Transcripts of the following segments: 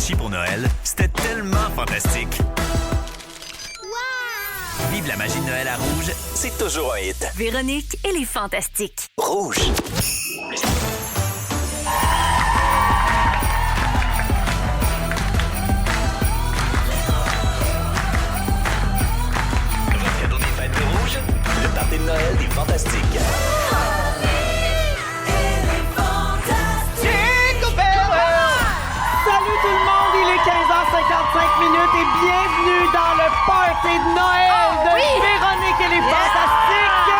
Vinci pour Noël, c'était tellement fantastique. Vive la magie de Noël à Rouge, c'est toujours un hit. Véronique et les Fantastiques. Rouge. Votre cadeau des fêtes de Rouge, le party de Noël des Fantastiques. Salut tout le monde, il est 15h55 et bienvenue dans le party de Noël de Véronique et les Fantastiques.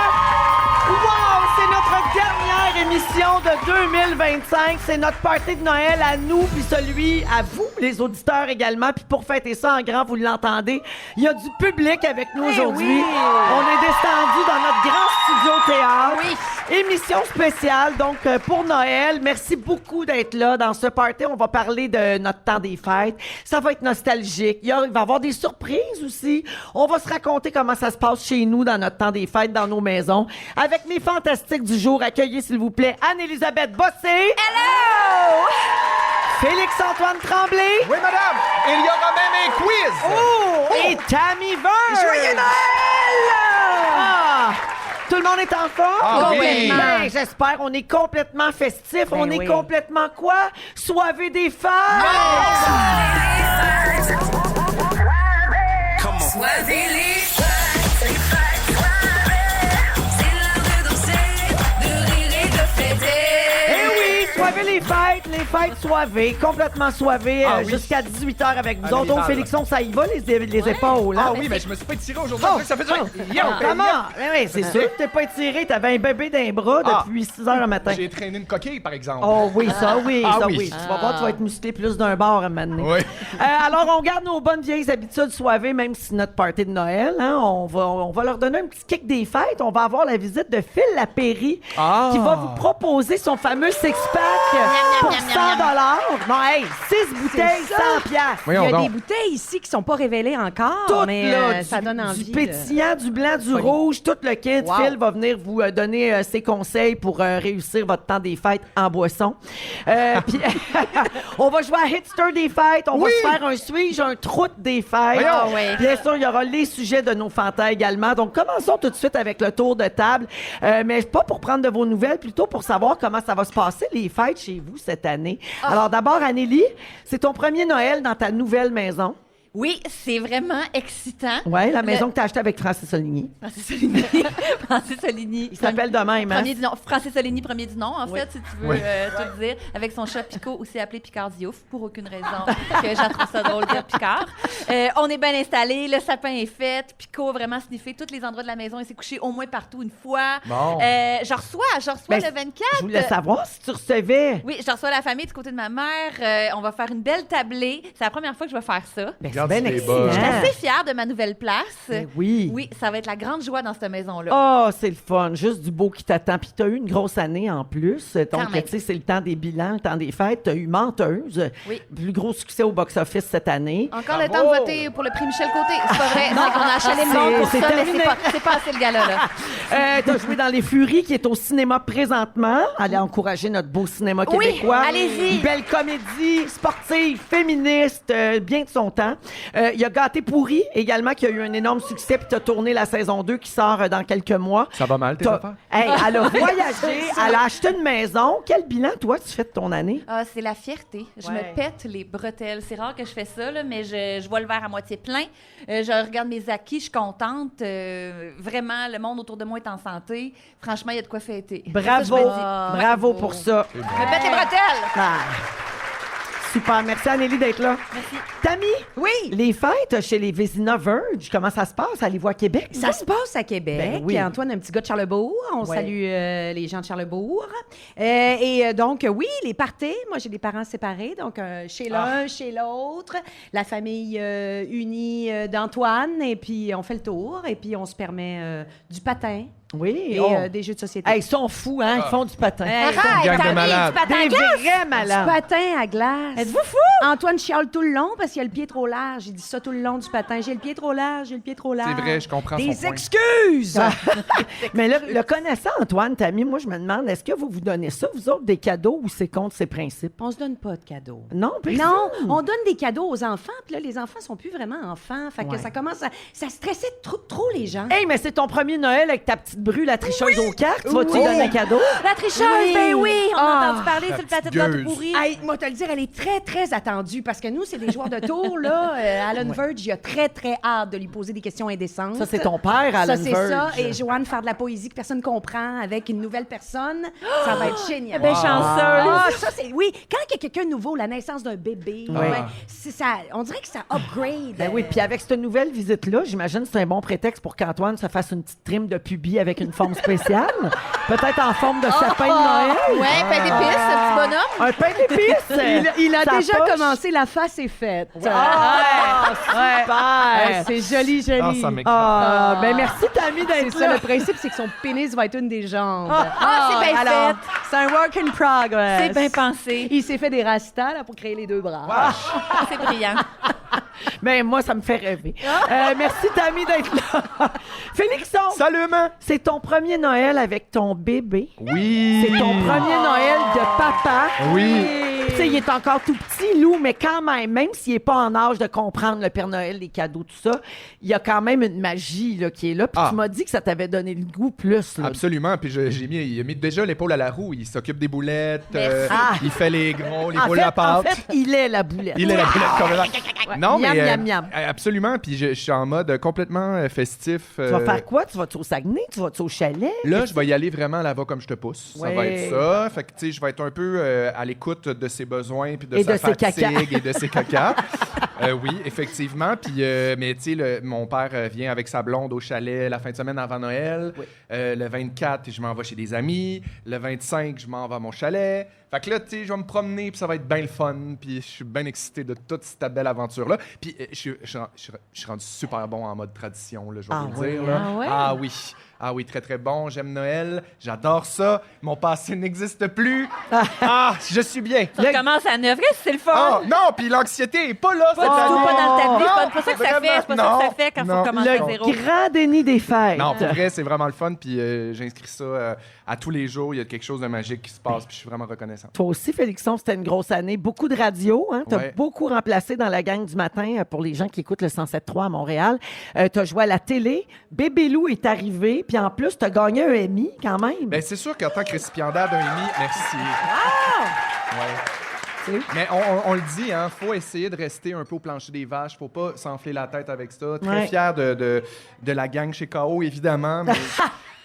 Wow, c'est notre dernière émission de 2025. C'est notre party de Noël à nous, puis celui à vous, les auditeurs également. Puis pour fêter ça en grand, vous l'entendez, il y a du public avec nous aujourd'hui. On est descendu dans notre grand studio théâtre. Oui. Émission spéciale, donc pour Noël. Merci beaucoup d'être là dans ce party. On va parler de notre temps des fêtes. Ça va être nostalgique. Il va y avoir des surprises aussi. On va se raconter comment ça se passe chez nous dans notre temps des fêtes, dans nos maisons. Avec mes fantastiques du jour, accueillez s'il vous plaît Anne-Élisabeth Bossé. Hello! Félix-Antoine Tremblay. Oui, madame! Il y aura même un quiz! Oh! Et Tammy Vern. Joyeux Noël! Ah! Tout le monde est en forme? Ah oui! Ben, j'espère. On est complètement festif. On est complètement quoi? Soivé des fêtes! Soivez les fêtes, les fêtes, soirées. C'est l'heure de danser, de rire et de fêter. Eh oui, soivez les fêtes soivées, complètement soivées, Ah oui. jusqu'à 18h avec vous Ah, autres. Oh, les Félixon, ça y va, les épaules, hein? Ah oui, mais je me suis pas étiré aujourd'hui. Ça fait du bien. Comment? Oui, c'est sûr que t'es pas étiré. T'avais un bébé d'un bras Ah. depuis 6h le matin. J'ai traîné une coquille, par exemple. Oh oui, ça oui, Ah ça oui. oui. Tu vas voir, tu vas être musclé plus d'un bord à un moment donné. Oui. Alors, on garde nos bonnes vieilles habitudes soivées, même si notre party de Noël, hein, on va leur donner un petit kick des fêtes. On va avoir la visite de Phil Lapéry qui va vous proposer son fameux six-pack pour 100 $. Non, hey, 6 bouteilles, 100 piastres. Voyons Il y a donc. des bouteilles ici qui sont pas révélées encore, Tout mais là, ça donne envie. du pétillant, du blanc, du rouge, tout le kit. Wow. Phil va venir vous donner ses conseils pour réussir votre temps des fêtes en boisson. Puis on va jouer à Hitster des fêtes. On va se faire un suis-je, un troute des fêtes. Voyons. Ah ouais. Bien sûr, il y aura les sujets de nos fantas également. Donc, commençons tout de suite avec le tour de table. Mais pas pour prendre de vos nouvelles, plutôt pour savoir comment ça va se passer, les fêtes chez vous cette année. Alors, d'abord, Anneli, c'est ton premier Noël dans ta nouvelle maison. Oui, c'est vraiment excitant. Ouais, la maison que tu as achetée avec Francis Soligny. Francis Soligny. Francis Soligny. Il s'appelle de même, hein? Premier du nom. Francis Soligny, premier du nom, en Oui. fait, si tu veux tout dire. Avec son chat Pico, aussi appelé Picard Diouf, pour aucune raison que j'en trouve ça drôle de dire Picard. On est bien installé, le sapin est fait. Pico a vraiment sniffé tous les endroits de la maison. Il s'est couché au moins partout une fois. Bon. Je reçois Ben, le 24. Je voulais savoir si tu recevais. Oui, je reçois la famille du côté de ma mère. On va faire une belle tablée. C'est la première fois que je vais faire ça. Ben, Regarde, bien c'est excitant. bon. Je suis assez fière de ma nouvelle place. Ben oui. Oui, ça va être la grande joie dans cette maison-là. Oh, c'est le fun. Juste du beau qui t'attend. Puis t'as eu une grosse année en plus. Donc, Quand même. tu sais, c'est le temps des bilans, le temps des fêtes. T'as eu Menteuse. Oui. Plus gros succès au box-office cette année. Encore le temps de voter pour le prix Michel Côté. C'est pas vrai. C'est qu'on a acheté le monde pour c'est ça, mais terminé. c'est pas assez le gala, là. T'as joué dans Les Furies, qui est au cinéma présentement. Allez encourager notre beau cinéma Oui, québécois. allez-y. Une belle comédie sportive, féministe, bien de son temps. Il y a Gâté pourri également, qui a eu un énorme succès, puis t'as tourné la saison 2 qui sort dans quelques mois. Ça va mal, tes T'as- affaires? Hey, elle a voyagé, elle a acheté une maison. Quel bilan, toi, tu fais de ton année? Ah, c'est la fierté. Je Ouais. me pète les bretelles. C'est rare que je fais ça, là, mais je vois le verre à moitié plein. Je regarde mes acquis, je suis contente. Vraiment, le monde autour de moi est en santé. Franchement, il y a de quoi fêter. C'est ça que Bravo, je me dis. bravo pour ça. Je me pète les bretelles. Ah. Super, merci Anneli d'être là. Merci. Tammy, Oui! les fêtes chez les Vézina Verge, comment ça se passe? Allez-vous à Québec? Ça se passe à Québec. Ben oui. Antoine, un petit gars de Charlebourg. On Ouais. salue les gens de Charlebourg. Donc, oui, les parties. Moi, j'ai des parents séparés. Donc, chez l'un, chez l'autre. La famille unie d'Antoine. Et puis, on fait le tour. Et puis, on se permet du patin. Oui. et oh. des jeux de société. Hey, ils sont fous, hein? Ils font du patin. Hey, Une gang de t'as mis malades. du patin à Des glace? vrais du malades. patin à glace. Êtes-vous fou? Antoine chiale tout le long parce qu'il a le pied trop large. Il dit ça tout le long du patin. J'ai le pied trop large, j'ai le pied trop large. C'est vrai, je comprends son Des point. excuses! Mais là, le connaissant, Antoine, Tammy, moi, je me demande, est-ce que vous vous donnez ça, vous autres, des cadeaux ou c'est contre ses principes? On se donne pas de cadeaux. Non, personne. Non, on donne des cadeaux aux enfants, puis là, les enfants sont plus vraiment enfants. Fait que Ouais. ça commence à... Ça stressait trop les gens. Hey, mais c'est ton premier Noël avec ta petite bru, la tricheuse aux cartes. Tu vas-tu Oui. lui donner un cadeau? La tricheuse, Oui. ben oui! On a Ah. entendu parler sur le plateau de petite gâteau gueuse. pourri. Hey, moi, te le dire, elle est très attendue parce que nous, c'est des joueurs de tour, là. Alan Verge, il a très hâte de lui poser des questions indécentes. Ça, c'est ton père, Alan Ça, c'est Verge. ça. Et Joanne faire de la poésie que personne comprend avec une nouvelle personne. Ça va être génial. Ben chanceuse. Ah, ça, c'est... Oui, quand il y a quelqu'un de nouveau, la naissance d'un bébé, Oui. ouais, c'est ça, on dirait que ça upgrade. Ben oui, puis avec cette nouvelle visite-là, j'imagine que c'est un bon prétexte pour qu'Antoine se fasse une petite trim de pubis avec une forme spéciale. Peut-être en forme de sapin de Noël. Ouais, pain d'épices, ce petit bonhomme. Un pain d'épices. Il a Ça déjà poche. commencé, la face est faite. Ah, super. C'est joli. Ah, ça m'éclate. Ah, ben merci, Tammy, C'est d'être ça, là. le principe, c'est que son pénis va être une des jambes. Ah, c'est bien alors, fait. c'est un work in progress. C'est bien pensé. Il s'est fait des rastas là, pour créer les deux bras. Ah, c'est brillant. Ben moi, ça me fait rêver. Merci, Tammy, d'être là. Félixon, Salut, man! c'est ton premier Noël avec ton bébé. Oui! C'est ton premier Noël de papa. Oui. Tu sais, il est encore tout petit, Lou, mais quand même s'il n'est pas en âge de comprendre le Père Noël, les cadeaux, tout ça, il y a quand même une magie là, qui est là. Puis Ah. tu m'as dit que ça t'avait donné le goût plus. Là. Absolument, puis il a mis déjà l'épaule à la roue. Il s'occupe des boulettes, Merci. il fait les gros, les En boules fait, à pâte. il est la boulette. Il est la boulette complètement. Non, Miam, mais miam, miam. absolument. Puis je suis en mode complètement festif. Tu vas faire quoi? Tu vas-tu au Saguenay? Tu vas-tu au chalet? Là, je vais y aller vraiment là-bas comme je te pousse. Ça va Ouais. être ça. Fait que, tu sais, je vais être un peu à l'écoute de ses besoins puis de Et sa de ses caca. fatigue et de ses caca. Oui, effectivement. Puis, mais tu sais, mon père vient avec sa blonde au chalet la fin de semaine avant Noël. Oui. Le 24, je m'en vais chez des amis. Le 25, je m'en vais à mon chalet. Fait que là, tu sais, je vais me promener puis ça va être bien le fun. Puis je suis bien excité de toute cette belle aventure-là. Puis je suis rendu super bon en mode tradition, là, je vais Ah vous le dire. oui, Là. ah ouais? Ah oui. Ah oui, très très bon. J'aime Noël. J'adore ça. Mon passé n'existe plus. Ah, je suis bien. Tu recommences à 9. Qu'est-ce que c'est le fun? Ah, non, puis l'anxiété est pas là Pas cette du tout, année. pas dans le tapis. Non, C'est pas ça que ça fait. C'est pas ça vraiment, que ça fait quand non. on commence à zéro. Le grand déni des fêtes. Non, pour vrai, c'est vraiment le fun. Puis j'inscris ça à tous les jours. Il y a quelque chose de magique qui se passe. Puis je suis vraiment reconnaissant. Toi aussi, Félixon, c'était une grosse année. Beaucoup de radio. Hein? Tu as Ouais. beaucoup remplacé dans la gang du matin pour les gens qui écoutent le 107.3 à Montréal. Tu as joué à la télé. Bébé Lou est arrivé. Puis en plus, tu as gagné un Emmy quand même. Ben, c'est sûr qu'en tant que récipiendaire d'un Emmy, merci. Ouais. Mais on le dit, hein, faut essayer de rester un peu au plancher des vaches, faut pas s'enfler la tête avec ça. Très Ouais. fier de la gang chez KO, évidemment, mais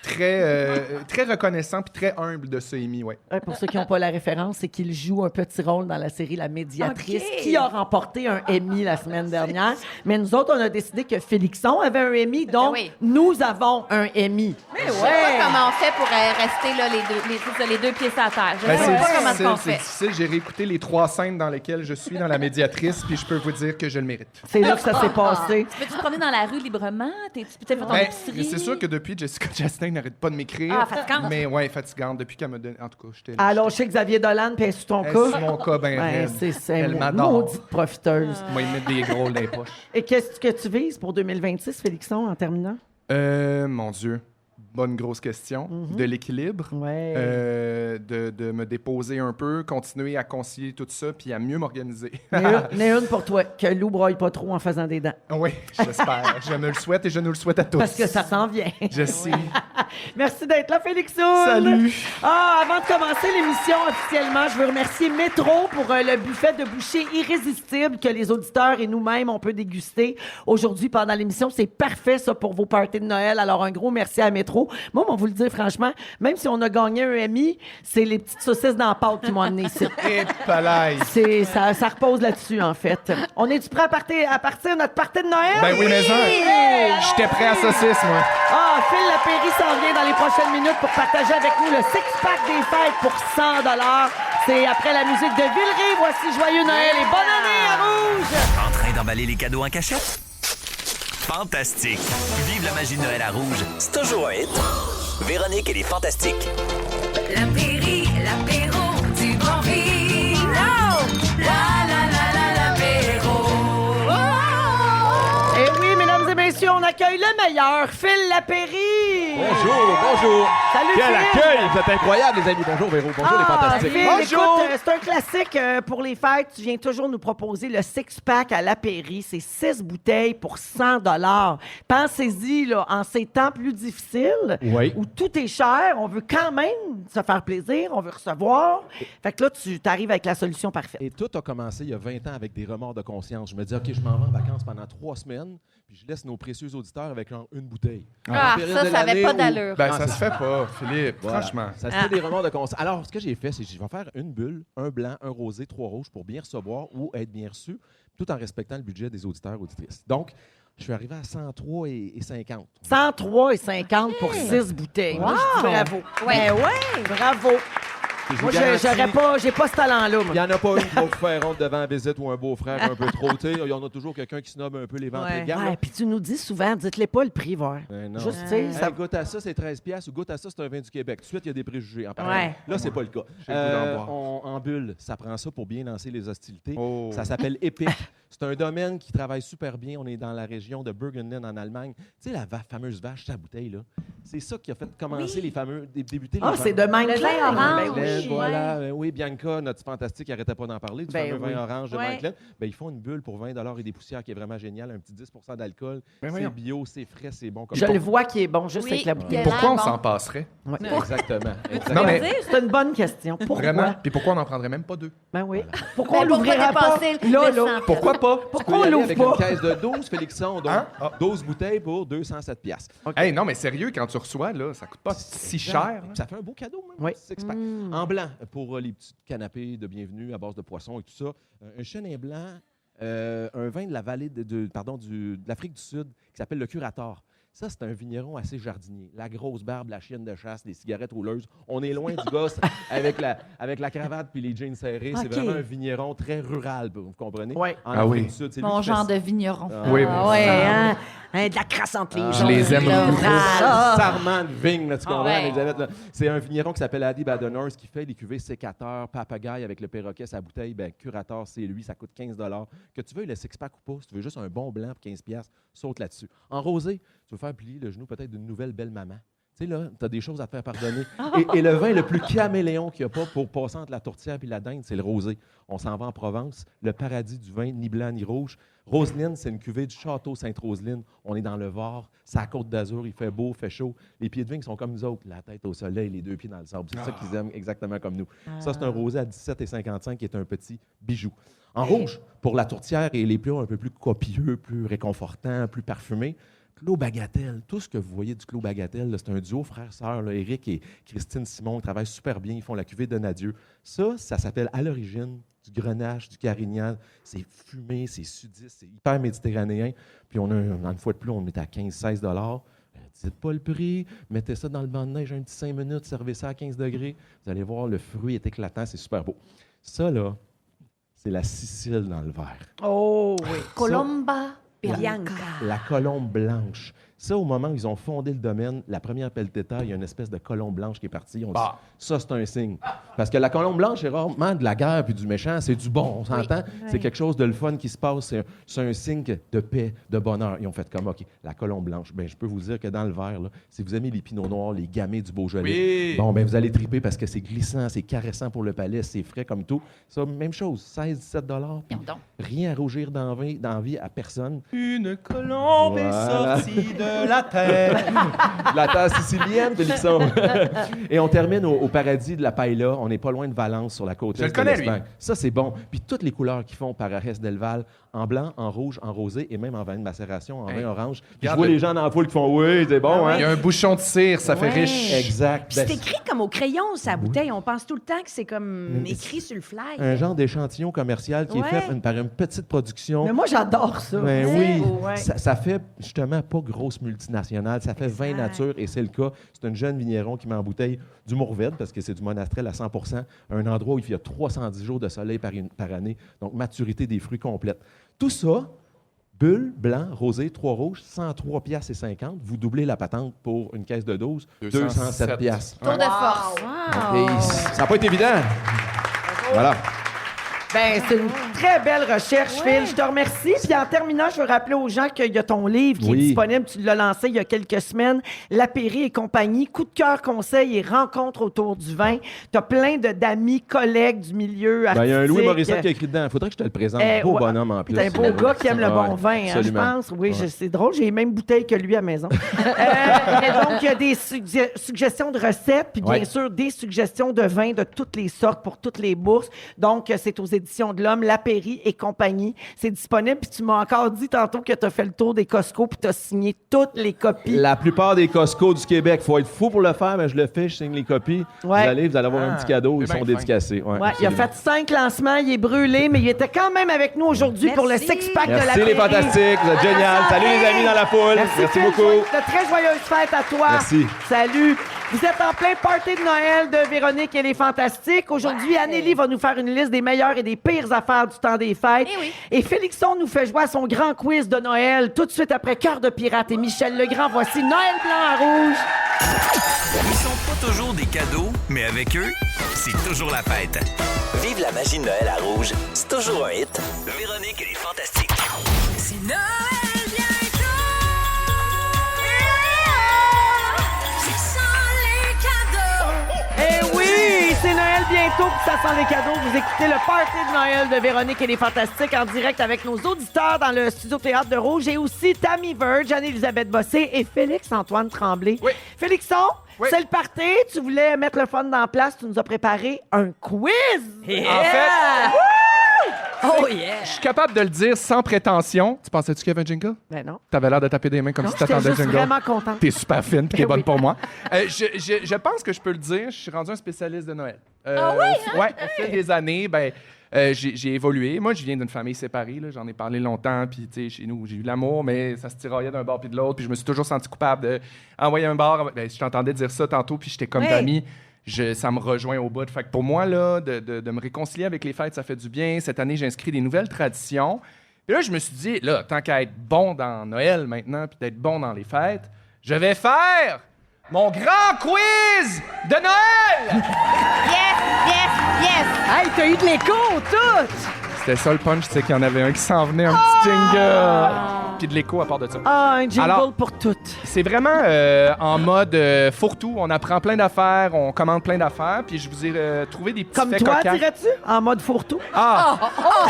très reconnaissant puis très humble de ce Emmy, ouais. Ouais, pour ceux qui n'ont pas la référence, c'est qu'il joue un petit rôle dans la série La Médiatrice, OK. qui a remporté un Emmy la semaine dernière. Mais nous autres, on a décidé que Félixon avait un Emmy, donc oui. nous avons un Emmy. Je sais pas comment on fait pour rester là, les deux pieds sur la terre. Je Ben, sais pas comment difficile, on c'est fait. difficile. J'ai réécouté les 3 scènes dans lesquelles je suis dans La Médiatrice, puis je peux vous dire que je le mérite. C'est là que ça s'est passé. Peux-tu te promener dans la rue librement? Tu peut-être fait ton Ben, épicerie? c'est sûr que depuis, Jessica Chastain n'arrête pas de m'écrire. Ah, fatigante. Mais ouais, fatigante. Depuis qu'elle me donne. En tout cas, j'étais. Alors, chez Xavier Dolan, puis elle est sous ton Elle cas. est sous mon cas, ben Ouais, raide. c'est Elle une m'adore. maudite profiteuse. Moi, il met des gros dans les poches. Et qu'est-ce que tu vises pour 2026, Félixon, en terminant? Mon Dieu. Bonne grosse question. De l'équilibre. Ouais. De me déposer un peu, continuer à concilier tout ça, puis à mieux m'organiser. N'ai une pour toi, que Lou broye pas trop en faisant des dents. Oui, j'espère. Je me le souhaite et je nous le souhaite à tous. Parce que ça s'en vient. Je sais. Merci d'être là, Félixon. Salut. Ah, avant de commencer l'émission officiellement, je veux remercier Métro pour le buffet de bouchées irrésistible que les auditeurs et nous-mêmes on peut déguster aujourd'hui pendant l'émission. C'est parfait ça pour vos parties de Noël. Alors un gros merci à Métro. Moi, on va vous le dire franchement, même si on a gagné un Emmy, c'est les petites saucisses dans la pâte qui m'ont amené ici. Et palaille. Ça repose là-dessus, en fait. On est-tu prêt à partir de notre partie de Noël? Ben oui, mais ça. J'étais prêt à saucisse, moi. Ah, Phil Lapéry s'en vient dans les prochaines minutes pour partager avec nous le six-pack des fêtes pour 100 $. C'est après la musique de Villeray. Voici Joyeux Noël et bonne année à Rouge! En train d'emballer les cadeaux en cachette? Fantastique! Vive la magie de Noël à Rouge. C'est toujours un hit. Véronique et les Fantastiques. L'apéro du bon vino. L'apéro. Et oui, mesdames et messieurs, on accueille le meilleur, Phil Lapéry. Bonjour. Salut, Quel Phil. accueil! Vous êtes incroyables, les amis. Bonjour, Véro. Bonjour, les fantastiques. Phil, Bonjour! écoute, c'est un classique pour les fêtes. Tu viens toujours nous proposer le six-pack à l'apéry. C'est 6 bouteilles pour 100 $. Pensez-y, là, en ces temps plus difficiles, Oui. où tout est cher, on veut quand même se faire plaisir, on veut recevoir. Fait que là, tu arrives avec la solution parfaite. Et tout a commencé il y a 20 ans avec des remords de conscience. Je me dis, OK, je m'en vais en vacances pendant 3 semaines, puis je laisse nos précieux auditeurs avec genre une bouteille. Ah, En période ça de avait l'année pas où- d'allure. Ben, Ah, ça c'est se fait pas, Philippe. Voilà. Franchement. Ça se fait des remords de conscience. Alors, ce que j'ai fait, c'est que je vais faire une bulle, un blanc, un rosé, 3 rouges pour bien recevoir ou être bien reçu, tout en respectant le budget des auditeurs auditrices. Donc, je suis arrivé à 103,50. 103,50 pour 6 bouteilles. Moi, je dis bravo. Ouais. Ben ouais, bravo. Et je Moi, vous garantis- j'ai pas ce talent-là, moi. Il n'y en a pas une qui va vous faire honte devant la visite ou un beau-frère un peu trop. Tu sais, il y en a toujours quelqu'un qui snob un peu les ventes Ouais. de gamme. Ouais, puis tu nous dis souvent, dites-les pas le prix, voir. Ben non. Juste, tu sais, Hey, ça... goûte à ça, c'est 13$, ou goûte à ça, c'est un vin du Québec. Tout de suite, il y a des préjugés en parlant. Ouais. Là, c'est pas le cas. J'ai le goût d'en boire. En bulle, ça prend ça pour bien lancer les hostilités. Oh. Ça s'appelle Epic. C'est un domaine qui travaille super bien. On est dans la région de Burgenland, en Allemagne. Tu sais, la fameuse vache, sa bouteille, là. C'est ça qui a fait commencer les fameux... débuter Ah, les c'est fameux- de même. Le vin orange. Ben oui. Voilà, oui, Bianca, notre fantastique, n'arrêtait pas d'en parler, du Ben fameux oui. vin orange de Ouais. Mike Glenn. Ben, ils font une bulle pour 20 $ et des poussières qui est vraiment géniale, un petit 10 % d'alcool. Ben C'est voyons. bio, c'est frais, c'est bon. Comme Je bon. le vois qui est bon, juste Oui, avec la puis bouteille. elle- Pourquoi on Bon. s'en passerait? Ouais. Exactement. Non, mais C'est une bonne question. Pourquoi? vraiment. Puis pourquoi on n'en prendrait même pas 2? Ben oui. Pourquoi on Ben, pourquoi l'ouvrira pas? dépasser le Là, 100? là. Pourquoi pas? Pourquoi on l'ouvre avec pas? une caisse de 12, Félixon, donc Hein? Ah. 12 bouteilles pour 207 piastres. Hey, non, mais sérieux, quand tu reçois, là, ça coûte pas si cher. là. Ça fait un beau cadeau, même. Oui. Six-pack. En blanc, pour les petits canapés de bienvenue à base de poisson et tout ça. Un chenin blanc, un vin de la vallée de l'Afrique du Sud qui s'appelle le Curator. Ça, c'est un vigneron assez jardinier. La grosse barbe, la chienne de chasse, les cigarettes rouleuses. On est loin du gosse avec la cravate puis les jeans serrés. C'est OK. vraiment un vigneron très rural, vous comprenez? Ouais. En Ah Afrique oui. du Sud. C'est lui Mon qui fait genre ça. de vigneron. Oui, Ah, mais- Ouais, hein? Hein, de la crasse entre les Je jambes. les aime Là, beaucoup. bravo. Sarment de vigne, là, tu comprends, ouais. Elisabeth, là? C'est un vigneron qui s'appelle Adi Badenhorst qui fait les cuvées sécateurs, papagaille avec le perroquet, sa bouteille. Ben, Curator, c'est lui, ça coûte 15 $. Que tu veux le six-pack ou pas, si tu veux juste un bon blanc pour 15 $, saute là-dessus. En rosé, tu veux faire plier le genou peut-être d'une nouvelle belle maman. Tu sais, là, tu as des choses à te faire pardonner. Et le vin le plus caméléon qu'il n'y a pas pour passer entre la tourtière et la dinde, c'est le rosé. On s'en va en Provence, le paradis du vin, ni blanc ni rouge. Roseline, c'est une cuvée du château Sainte-Roseline. On est dans le Var, c'est à la Côte d'Azur, il fait beau, fait chaud. Les pieds de vigne sont comme nous autres, la tête au soleil, les 2 pieds dans le sable. C'est ça qu'ils aiment exactement comme nous. Ça, c'est un rosé à 17,55 qui est un petit bijou. En rouge, pour la tourtière et les plats un peu plus copieux, plus réconfortants, plus parfumés, Clos Bagatelle. Tout ce que vous voyez du Clos Bagatelle, là, c'est un duo frère-sœur. là. Éric et Christine Simon travaillent super bien. Ils font la cuvée de Nadieu. Ça s'appelle à l'origine du Grenache, du Carignan. C'est fumé, c'est sudiste, c'est hyper méditerranéen. Puis on a, une fois de plus, on est à 15-16 $. Dites pas le prix, mettez ça dans le banc de neige un petit 5 minutes, servez ça à 15 degrés. Vous allez voir, le fruit est éclatant, c'est super beau. Ça, là, c'est la Sicile dans le verre. Oh, oui. Colomba Bianca. La colombe blanche. Ça, au moment où ils ont fondé le domaine, la première pelleteta, il y a une espèce de colombe blanche qui est partie. On dit, Bah. ça, c'est un signe. Parce que la colombe blanche, c'est rarement de la guerre puis du méchant, c'est du bon, on s'entend? C'est quelque chose de le fun qui se passe, c'est un signe de paix, de bonheur. Ils ont fait comme, OK, la colombe blanche. Ben, je peux vous dire que dans le verre, là, si vous aimez les pinots noirs, les gamay du Beaujolais, Oui. bon, ben, vous allez triper parce que c'est glissant, c'est caressant pour le palais, c'est frais comme tout. Ça, même chose, 16-17 $. puis Donc. rien à rougir d'envie à personne. Une colombe est Voilà. sortie de la terre. La terre sicilienne, Félixon. Et on termine au paradis de la paella. On n'est pas loin de Valence, sur la côte Je le est de connais, l'Espagne. Ça, c'est bon. Puis toutes les couleurs qu'ils font par Arès del Val, en blanc, en rouge, en rosé et même en vin de macération, en Hey, vin orange. Puis je regarde vois le- les gens dans la foule qui font « Oui, c'est bon, Il y a hein? un bouchon de cire, ça fait Ouais. riche. » Exact. Puis Ben, c'est écrit comme au crayon, sa bouteille. On pense tout le temps que c'est comme Mais écrit sur le fly. un genre d'échantillon commercial qui Ouais. est fait par une petite production. Mais moi, j'adore ça. Ben C'est oui, beau, ouais. ça fait justement pas grosse multinationale, ça fait vin Exact. nature et c'est le cas. C'est une jeune vigneron qui met en bouteille du Mourvèdre parce que c'est du monastrel à 100%, un endroit où il y a 310 jours de soleil par année, donc maturité des fruits complète. Tout ça Bulle, blanc, rosé, 3 rouges, 103 piastres et 50. Vous doublez la patente pour une caisse de 12, 207 piastres. Tour de force. Et ça n'a pas été évident. Voilà. Ben, c'est une très belle recherche, Phil. Je te remercie. Puis en terminant, je veux rappeler aux gens qu'il y a ton livre qui est disponible. Tu l'as lancé il y a quelques semaines. Lapéry et compagnie. Coup de cœur, conseils et rencontres autour du vin. Tu as plein d'amis, collègues du milieu artistique. Il y a un Louis Morissette qui a écrit dedans. Il faudrait que je te le présente. Beau bonhomme en plus. C'est un beau gars qui aime le bon vin, hein, je absolument. pense. Oui, c'est drôle. J'ai les mêmes bouteilles que lui à la maison. Et donc, il y a des suggestions de recettes, puis bien sûr, des suggestions de vins de toutes les sortes pour toutes les bourses. Donc, c'est aux éditions de l'Homme, Lapéry et compagnie. C'est disponible. Puis tu m'as encore dit tantôt que tu as fait le tour des Costco puis tu as signé toutes les copies. La plupart des Costco du Québec, il faut être fou pour le faire, mais je le fais, je signe les copies. Ouais. Vous allez avoir un petit cadeau, ils sont dédicacés. Ouais, il a fait 5 lancements, il est brûlé, mais il était quand même avec nous aujourd'hui pour le six-pack de Merci Lapéry. les fantastiques, vous êtes génial. Salut les amis dans la foule. Merci Phil. beaucoup. De très joyeuses fêtes à toi. Merci. Salut. Vous êtes en plein party de Noël de Véronique et les Fantastiques. Aujourd'hui, Anneli va nous faire une liste des meilleures et des pires affaires du temps des fêtes. Eh oui. Et Félixon nous fait jouer à son grand quiz de Noël tout de suite après Cœur de pirate et Michel Legrand. Voici Noël blanc à rouge. Ils sont pas toujours des cadeaux, mais avec eux, c'est toujours la fête. Vive la magie de Noël à Rouge, c'est toujours un hit. Véronique et les Fantastiques. C'est Noël bientôt. Ça sent les cadeaux. Eh oui, c'est Noël bientôt, puis ça sent les cadeaux. Vous écoutez le party de Noël de Véronique et les Fantastiques en direct avec nos auditeurs dans le studio Théâtre de Rouge et aussi Tammy Verge, Anne-Élisabeth Bossé et Félix-Antoine Tremblay. Oui. Félixon, Oui. c'est le party. Tu voulais mettre le fun dans la place. Tu nous as préparé un quiz. En fait, Oh yeah! je suis capable de le dire sans prétention. Tu pensais-tu qu'il y avait un jingle? Ben non. T'avais l'air de taper des mains comme Non, si j'étais t'attendais le juste jingle. vraiment contente. T'es super fine, puis t'es Ben bonne oui. pour moi. Je pense que je peux le dire, je suis rendu un spécialiste de Noël. Au fil des années, j'ai évolué. Moi, je viens d'une famille séparée, là, j'en ai parlé longtemps, puis tu sais, chez nous, j'ai eu l'amour, mais ça se tiraillait d'un bord puis de l'autre, puis je me suis toujours senti coupable d'envoyer un bar. Je t'entendais dire ça tantôt, puis j'étais comme Tammy. Ça me rejoint au bout. Fait que pour moi, là, de me réconcilier avec les fêtes, ça fait du bien. Cette année, j'ai inscrit des nouvelles traditions. Puis là, je me suis dit, là, tant qu'à être bon dans Noël maintenant, puis d'être bon dans les fêtes, je vais faire mon grand quiz de Noël! Yes! Hey, t'as eu de l'écho, tout! C'était ça le punch, c'est qu'il y en avait un qui s'en venait, un petit jingle. Puis de l'écho à part de ça. Ah, un jingle Alors, pour toutes. C'est vraiment en mode fourre-tout. On apprend plein d'affaires, on commande plein d'affaires, puis je vous ai trouvé des petits Comme faits toi, cocasses. dirais-tu? En mode fourre-tout? Ah!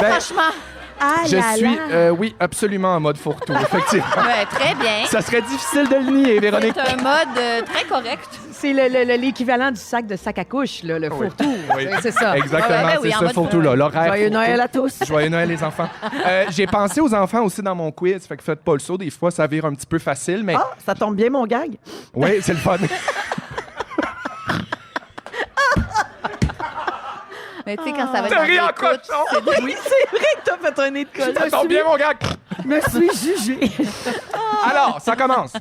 Ben, Franchement, je suis, oui, absolument en mode fourre-tout, effectivement. ouais, très bien. Ça serait difficile de le nier, Véronique. C'est un mode très correct. C'est l'équivalent du sac de sac à couche, là, le fourre-tout. Oui. C'est ça. Exactement, Ouais, oui, c'est en ce mode fourre-tout-là. L'horaire Joyeux fourre-tout. Noël à tous. Joyeux Noël, les enfants. J'ai pensé aux enfants aussi dans mon quiz, fait que faites pas le saut. Des fois, ça vire un petit peu facile, mais Ah, ça tombe bien, mon gag. oui, c'est le fun. Mais tu sais, quand ça va T'as ri en être dans l'écoute, cochon! Oui, c'est vrai que t'as fait un nez de colle. Ça tombe bien, mon gars! Je me suis jugé. Alors, ça commence.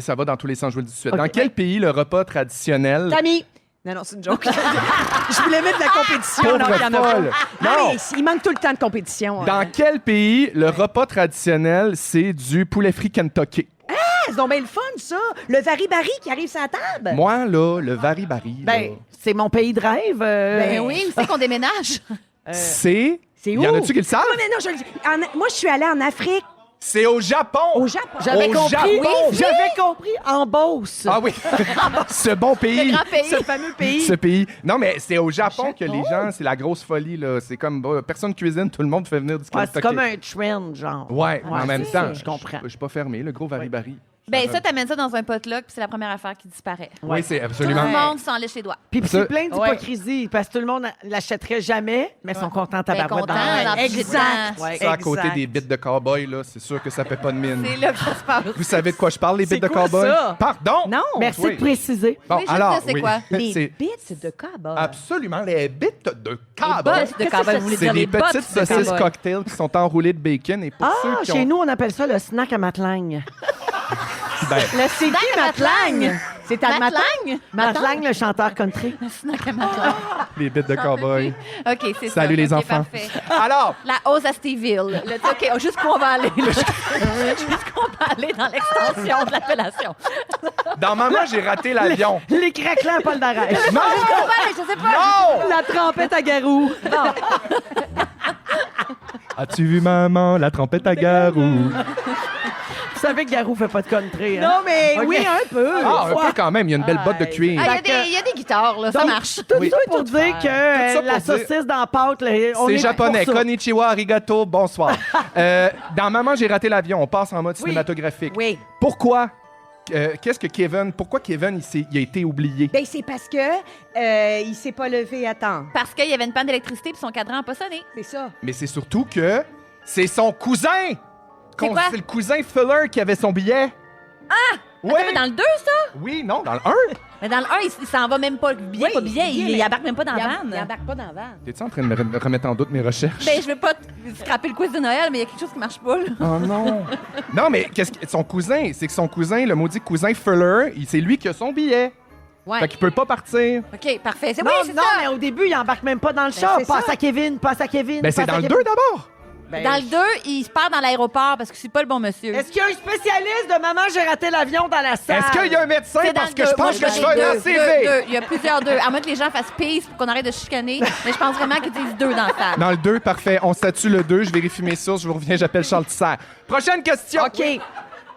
Ça va dans tous les sens, je vous le dis tout de suite. Ok. Dans quel pays le repas traditionnel... Tammy! Non, c'est une joke. Je voulais mettre de la compétition. Pauvre Non, il y en a pas. folle. Non, Non. mais il manque tout le temps de compétition. Dans quel pays le repas traditionnel, c'est du poulet frit Kentucky? C'est donc bien le fun, ça. Le vari-bari qui arrive sur la table. Moi, là, le vari-bari, là, Ben, c'est mon pays de rêve. Ben oui, où c'est qu'on déménage? c'est... C'est Il y en où? a-tu qui le savent? Non, mais non, je le dis. Moi, je suis allée en Afrique. C'est au Japon! Au Japon. J'avais Au compris. Japon. J'avais compris en Beauce. Ah oui, ce bon pays. Le grand pays. Ce fameux pays. Ce pays. Non, mais c'est au Japon que les gens, c'est la grosse folie, là. C'est comme, personne cuisine, tout le monde fait venir du Ouais, Kentucky. c'est comme un trend, genre. Ouais, mais en même c'est temps, ça, je comprends. Je suis pas fermé, le gros vari-bari. Ben ça, t'amènes ça dans un potluck, puis c'est la première affaire qui disparaît. Oui, c'est Tout absolument. le monde s'en lèche les doigts. Puis Ça- c'est plein d'hypocrisie, parce que tout le monde l'achèterait jamais, mais sont contents à Ben, tabarouette content, dans dans la le Exact. temps. Ouais, Ça, à côté exact. des bits de cowboy, là, c'est sûr que ça fait pas de mine. C'est là que ça se passe. Vous savez de quoi je parle, les bits C'est de quoi cowboy? ça? Pardon? Non. Merci Oui. de préciser. Bon, Oui, je alors, sais c'est oui. quoi. Les C'est bits de cowboy. absolument les bits de Les cowboy. bottes de cowboy, vous voulez C'est dire des les bottes petites de saucisses cowboy. cocktails qui sont enroulées de bacon. Et pour Ah, ceux qui chez ont... nous, on appelle ça le snack à matelagne. Ben, Le c'est qui, Snack à Matlagne? C'est à Matt Matt Lang? Matt Lang, le chanteur country. Les bêtes de cowboy. OK, c'est ça. Salut les OK, enfants. Parfait. Alors, La hausse à Steville. OK, jusqu'où on va aller? Jusqu'où on va aller dans l'extension de l'appellation? dans Maman, j'ai raté l'avion. Les craquelins à Paul d'Arèche. Non! Je sais pas. Non! La trompette à Garou. As-tu vu Maman, la trompette à Garou? Vous savez que Garou fait pas de country, hein? Non, mais OK. oui, un peu. Ah, un peu quand même. Il y a une belle botte de cuir. Ah, il y a des guitares, là. Ça Donc, marche. Tout Oui. ça pour dire que Tout ça la pour dire- saucisse dans la pâte, là, on C'est est japonais. pour ça. Konnichiwa, arigato, bonsoir. Dans Maman, j'ai raté l'avion. On passe en mode cinématographique. Oui. Pourquoi? Pourquoi Kevin, il a été oublié? Ben, c'est parce que il s'est pas levé à temps. Parce qu'il y avait une panne d'électricité puis son cadran n'a pas sonné. C'est ça. Mais c'est surtout que c'est son cousin! C'est quoi? C'est le cousin Fuller qui avait son billet. Ah! Attends, mais dans le 2, ça? Oui, non, dans le 1. Mais dans le 1, il s'en va même pas. Billet, Oui, pas billet. billet, Il mais- embarque même pas dans la Il vanne. embarque pas dans la vanne. T'es-tu en train de me remettre en doute mes recherches? Ben, je veux pas scraper le quiz de Noël, mais il y a quelque chose qui marche pas, là. Oh non! Non, mais son cousin, c'est que son cousin, le maudit cousin Fuller, c'est lui qui a son billet. Ouais. Fait qu'il peut pas partir. OK, parfait. C'est Non, oui, c'est non, ça. mais au début, il embarque même pas dans le char. c'est Passe ça. à Kevin, passe à Kevin. Ben, c'est passe dans à le Kevin. 2 d'abord. Ben, Dans le 2, il se perd dans l'aéroport parce que c'est pas le bon monsieur. Est-ce qu'il y a un spécialiste de Maman, j'ai raté l'avion dans la salle? Est-ce qu'il y a un médecin? C'est dans Parce le que deux. je Moi, pense que je dis fais un deux, CV. deux. Il y a plusieurs 2. À moins que les gens fassent peace pour qu'on arrête de chicaner. Mais je pense vraiment qu'ils disent 2 dans la salle. Dans le 2, parfait. On statue le 2. Je vérifie mes sources. Je vous reviens. J'appelle Charles Tisser. Prochaine question. OK.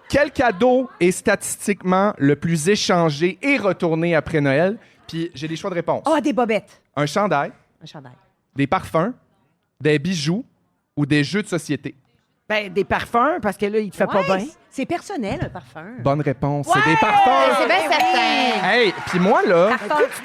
Quel cadeau est statistiquement le plus échangé et retourné après Noël? Puis j'ai des choix de réponse. Ah, des bobettes. Un chandail, Un chandail. des parfums, des bijoux ou des jeux de société? Ben, des parfums, parce que là, il te fait pas Ouais, bien. c'est personnel, un parfum. Bonne réponse. C'est des parfums. C'est bien certain. Hey, puis moi, là,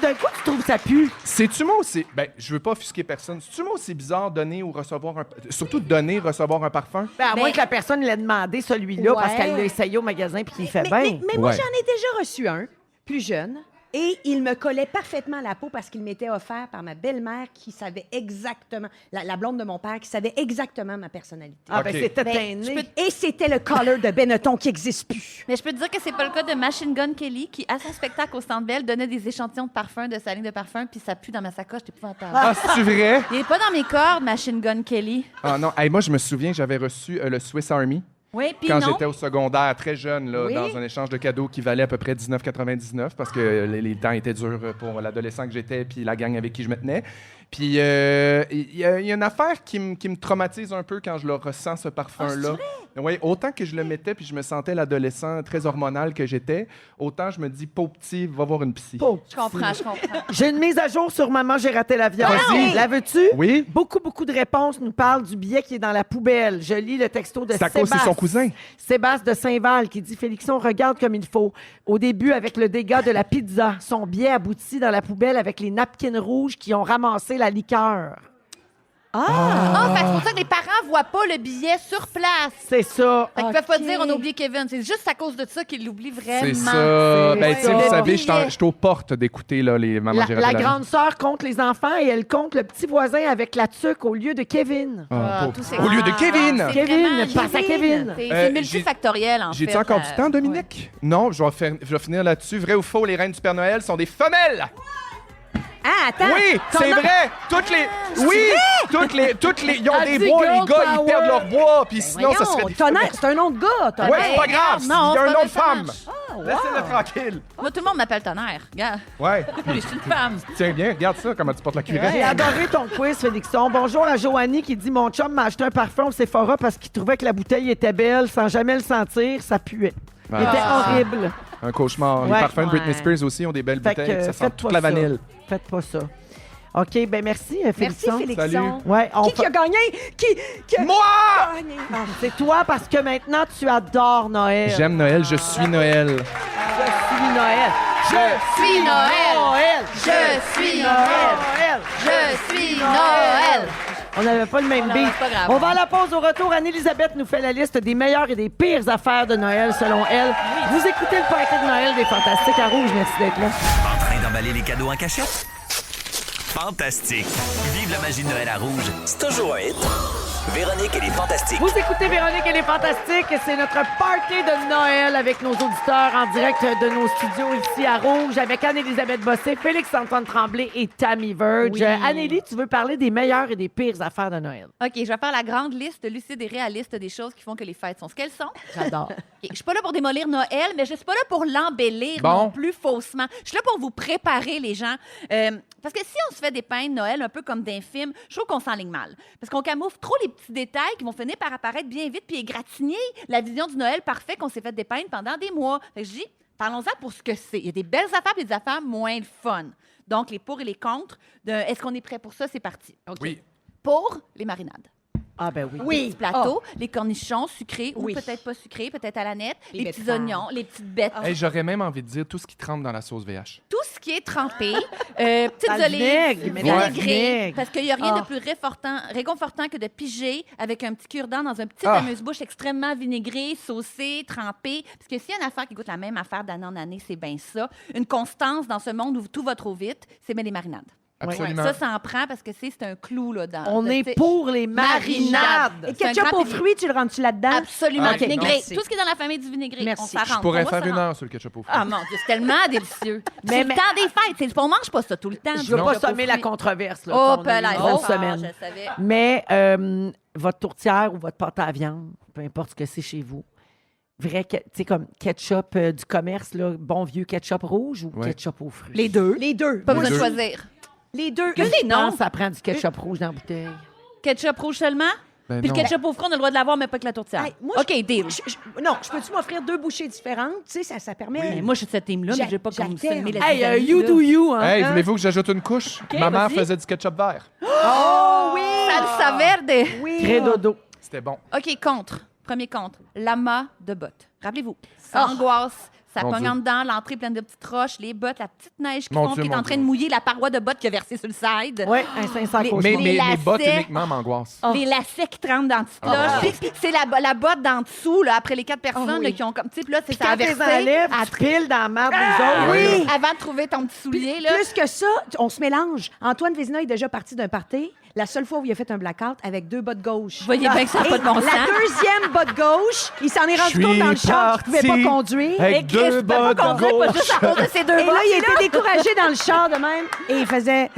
D'un coup, tu trouves ça pue. c'est-tu moi aussi... Ben, je veux pas offusquer personne. C'est-tu moi aussi bizarre donner ou recevoir un... Surtout donner, recevoir un parfum? Ben, à moins Mais- que la personne l'ait demandé, celui-là, parce Ouais. qu'elle l'a essayé au magasin puis qu'il fait bien. Mais moi, Ouais. j'en ai déjà reçu un, plus jeune. Et il me collait parfaitement à la peau parce qu'il m'était offert par ma belle-mère qui savait exactement, la blonde de mon père, qui savait exactement ma personnalité. Ah, ben, OK. c'était Ben, teinné. Et c'était le collar de Benetton qui n'existe plus. Mais je peux te dire que c'est pas le cas de Machine Gun Kelly qui, à son spectacle au Centre Bell, donnait des échantillons de parfums de sa ligne de parfums puis ça pue dans ma sacoche. T'es épouvantable. Ah, c'est-tu vrai? Il est pas dans mes cordes, Machine Gun Kelly. Ah non. Hey, moi, je me souviens, j'avais reçu le Swiss Army. Oui, puis Quand non. j'étais au secondaire, très jeune, là, Oui. dans un échange de cadeaux qui valait à peu près 19,99 parce que les temps étaient durs pour l'adolescent que j'étais puis la gang avec qui je me tenais. Puis il y a une affaire qui me traumatise un peu quand je le ressens, ce parfum-là. Oui, autant que je le mettais puis je me sentais l'adolescent très hormonal que j'étais, autant je me dis, pauvre petit, va voir une psy. Pauvre Je comprends, je comprends. J'ai une mise à jour sur Maman, j'ai raté l'avion. Vas-y. La veux-tu? Oui? Beaucoup de réponses nous parlent du billet qui est dans la poubelle. Je lis le texto de C'est à cause, c'est son cousin. Sébastien de Saint-Val qui dit « Félixon, regarde comme il faut. Au début, avec le dégât de la pizza, son billet aboutit dans la poubelle avec les napkins rouges qui ont ramassé la liqueur. Ah, fait que c'est pour ça que les parents voient pas le billet sur place. C'est ça. Fait qu'ils peuvent pas Ok. dire on a oublié Kevin. C'est juste à cause de ça qu'ils l'oublient vraiment. C'est ça. C'est Ben, tu sais, ça. vous Le savez, je billet. suis aux portes d'écouter là, les mamans La, j'ai raté la l'avion. grande sœur compte les enfants et elle compte le petit voisin avec la tuque au lieu de Kevin. Ah, pauvre. tout c'est- Au lieu de Ah, Kevin! c'est Kevin, vraiment passe à Kevin. C'est Euh, multifactoriel, en fait. J'ai-tu encore du temps, Dominique? Non, je vais finir là-dessus. Vrai ou faux, les reines du Père Noël sont des femelles? Ah, attends! Oui, c'est vrai! Toutes les... Oui! Toutes les... Ils ont Elle des dit bois, les girl gars, ils power. perdent leur bois, puis sinon, ça serait des Tonnerre, femelles. c'est un nom de gars, Tonnerre. Ouais, c'est pas grave, il y non, a c'est un pas nom de vrai, ça femme. marche. Laissez-le tranquille. Moi, tout le monde m'appelle Tonnerre. Regarde, Ouais. je suis une femme. Tiens bien, regarde ça, comment tu portes la J'ai cuirette. adoré ton quiz, Félixon. Bonjour à Joanie qui dit « Mon chum m'a acheté un parfum au Sephora parce qu'il trouvait que la bouteille était belle sans jamais le sentir. Ça puait. Il était horrible. Un cauchemar. Les Ouais. parfums de Britney Ouais. Spears aussi ont des belles Fait que, bouteilles. Ça sent faites toute pas la ça. vanille. Faites pas ça. OK, ben merci, Félixon. Merci, Félixon. Salut. Ouais, on Qui a gagné? Qui a Moi! gagné? C'est toi parce que maintenant tu adores Noël. J'aime Noël, je suis Noël. Je suis Noël. Je suis Noël. Je suis Noël. Noël. Je suis Noël. On n'avait pas le même Non, beat. c'est pas grave. On va à la pause. Au retour, Anne-Élisabeth nous fait la liste des meilleures et des pires affaires de Noël selon elle. Vous écoutez le party de Noël des Fantastiques à Rouge. Merci d'être là. En train d'emballer les cadeaux en cachette? Fantastique! Vive la magie de Noël à Rouge, c'est toujours un hit. Véronique et les Fantastiques. Vous écoutez Véronique et les Fantastiques. C'est notre party de Noël avec nos auditeurs en direct de nos studios ici à Rouge avec Anne-Élisabeth Bossé, Félix-Antoine Tremblay et Tammy Verge. Oui. Annélie, tu veux parler des meilleures et des pires affaires de Noël? OK, je vais faire la grande liste lucide et réaliste des choses qui font que les fêtes sont ce qu'elles sont. J'adore. OK, je suis pas là pour démolir Noël, mais je suis pas là pour l'embellir Bon. non plus faussement. Je suis là pour vous préparer, les gens. Parce que si on se fait dépeindre Noël un peu comme d'un film, je trouve qu'on s'enligne mal. Parce qu'on camoufle trop les petits détails qui vont finir par apparaître bien vite puis égratigner la vision du Noël parfait qu'on s'est fait dépeindre pendant des mois. Fait que je dis, parlons-en pour ce que c'est. Il y a des belles affaires et des affaires moins le fun. Donc, les pour et les contre. Est-ce qu'on est prêt pour ça? C'est parti. Oui. Pour les marinades. Ah ben oui. Les petits plateaux, les cornichons sucrés Oui. ou peut-être pas sucrés, peut-être à la nette, Les les petits betteraves. oignons, les petites bêtes. Hey, j'aurais même envie de dire tout ce qui trempe dans la sauce VH. Tout ce qui est trempé, petites Dans le olives, vinaigre, mais dans le vinaigrées, vinaigre. parce qu'il n'y a rien Ah. de plus réconfortant que de piger avec un petit cure-dent dans un petit Ah. amuse-bouche extrêmement vinaigré, saucé, trempé. Parce que s'il y a une affaire qui goûte la même affaire d'année en année, c'est bien ça. Une constance dans ce monde où tout va trop vite, c'est bien les marinades. Absolument. Ça en prend parce que c'est un clou là dans. On est t'sais, pour les marinades. marinades. Et C'est un ketchup grand aux pilier. fruits, tu le rends-tu là-dedans? Absolument. Ah, ok, Vinaigré. merci. Tout ce qui est dans la famille du vinaigré. Merci. On s'arrange. Je pourrais On va faire une s'arranger. heure sur le ketchup au fruits. Ah mon Dieu, c'est tellement délicieux. Mais- C'est le temps des fêtes. On mange pas ça tout le temps. Je du veux pas ketchup aux sommer la fruits. controverse. Là, Oh, on a une là, grosse semaine. je savais. Mais votre tourtière ou votre pâte à viande, peu importe ce que c'est chez vous, vrai, tu sais, comme ketchup du commerce, là, bon vieux ketchup rouge ou Ouais. ketchup aux fruits? Les deux. Les deux. Pas Les besoin de deux. choisir. Les deux. Que Je des noms. pense que ça prend du ketchup rouge dans la bouteille. Ketchup rouge seulement? Ben Puis le non. ketchup au fruits, on a le droit de l'avoir, mais pas que la tourtière. Hey, moi, OK, deal. Non, je peux-tu m'offrir 2 bouchées différentes? Tu sais, ça permet. Mais moi, je suis de cette team-là, mais je vais pas comme J'alterne. semer la Hey, zizanie, you là. do you, hein? Hey, hein? voulez-vous que j'ajoute une couche? Ma mère vas-y. faisait du ketchup vert. Oh oui! Salsa verde. Oui. Cré dodo. C'était bon. OK, contre. Premier contre. L'amas de bottes. Rappelez-vous, ça angoisse. Ça Mon pogne Dieu. en dedans, l'entrée pleine de petites roches, les bottes, la petite neige qui Mon fond, Dieu, qui est mon en train Dieu. de mouiller la paroi de bottes qui a versé sur le side. Oui, un 500 Les- cauchemar. Mais Les mes bottes lacets. uniquement m'angoissent. Les lacets qui tremblent dans le petit cloche. Puis c'est la botte d'en dessous, là, après les 4 personnes oui. là, qui ont comme. Tu sais, puis là, c'est Puis ça a quand tu les versé. enlèves, à- tu piles dans la marde des autres. Oui. Avant de trouver ton petit soulier, là. Plus que ça, on se mélange. Antoine Vézina est déjà parti d'un party. La seule fois où il a fait un blackout avec 2 bottes gauche. Vous voyez bien que ça n'a Et pas de bon la sens. deuxième botte gauche, il s'en est rendu compte dans le char qu'il ne pouvait pas conduire. Avec Et Chris, je deux peux pas bottes conduire, pas gauche. juste à cause de ces deux Et bottes. là, il était découragé dans le char de même. Et il faisait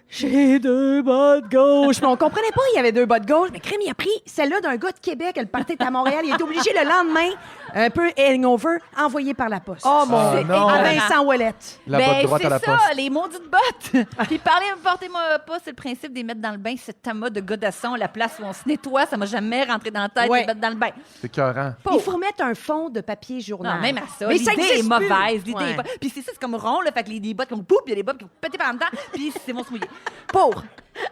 J'ai 2 bottes gauche. Mais on comprenait pas, il y avait 2 bottes gauche. Mais crème, il a pris celle-là d'un gars de Québec. Elle partait à Montréal. Il était obligé le lendemain, un peu hangover, envoyé par la poste. Oh mon Ah, Dieu. non. À Vincent Ouellet. La Ben, botte droite à la c'est ça, poste. les maudites bottes. Puis portez-moi pas, c'est le principe des mettre dans le bain, cet amas de godasson, la place où on se nettoie, ça m'a jamais rentré dans la tête Ouais. de mettre dans le bain. C'est écœurant. Il faut remettre un fond de papier journal. Non, même à ça, Mais ça l'idée est existe plus. mauvaise. L'idée Ouais. est pas... Puis c'est ça, c'est comme rond, là, fait que les bottes qui vont pouf, il y a des bottes qui vont péter par en dedans, puis c'est vont se mouiller. Pour.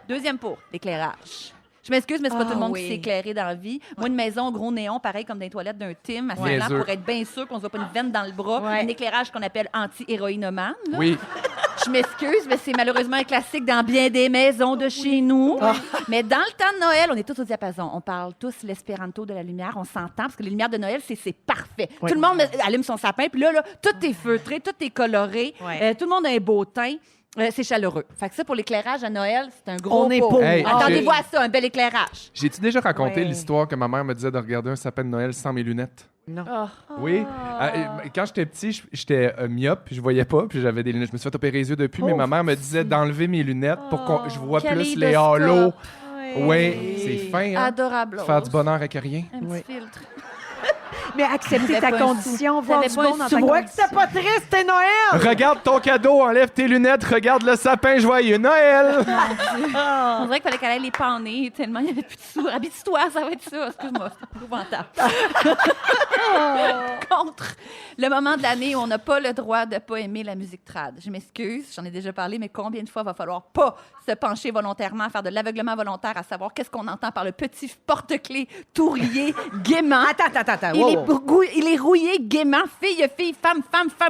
Deuxième pour, l'éclairage. Je m'excuse, mais c'est pas Ah, tout le monde oui. qui s'est éclairé dans la vie. Moi, une maison, gros néon, pareil comme dans les toilettes d'un Tim, assez Ouais. blanc Niaiseux. pour être bien sûr qu'on se voit pas une veine dans le bras. Ouais. Un éclairage qu'on appelle anti-héroïnomane. là. Oui. Je m'excuse, mais c'est malheureusement un classique dans bien des maisons de chez nous. Mais dans le temps de Noël, on est tous au diapason. On parle tous l'espéranto de la lumière. On s'entend parce que les lumières de Noël, c'est parfait. Oui. Tout le monde allume son sapin. Puis là, tout est feutré, tout est coloré. Ouais. Tout le monde a un beau teint. C'est chaleureux. Fait que ça, pour l'éclairage à Noël, c'est un gros On est pot. pour. Hey, Attendez-vous à ça, un bel éclairage. J'ai-tu déjà raconté Ouais. l'histoire que ma mère me disait de regarder un sapin de Noël sans mes lunettes? Non. Oui. Quand j'étais petit, j'étais myope, puis je voyais pas, puis j'avais des lunettes. Je me suis fait opérer les yeux depuis, mais ma mère me disait d'enlever mes lunettes pour que je vois plus les Kaléidoscope. halos. Oui, c'est fin, hein? Adorable. Faire du bonheur avec rien. Un petit Oui. filtre. Mais accepter T'avais ta pas un condition, sou. voir T'avais du pas bon un dans sou. ta Tu vois que condition. c'est pas triste, c'est Noël! Regarde ton cadeau, enlève tes lunettes, regarde le sapin joyeux Noël! On dirait qu'il fallait qu'elle aille les panner tellement il n'y avait plus de sous. Habite-toi, ça va être ça. Excuse-moi, c'est épouvantable. Contre le moment de l'année où on n'a pas le droit de pas aimer la musique trad. Je m'excuse, j'en ai déjà parlé, mais combien de fois va falloir pas se pencher volontairement, faire de l'aveuglement volontaire, à savoir qu'est-ce qu'on entend par le petit porte-clés tourrier gaiement. Attends. Wow. Il est rouillé gaiement, fille, femme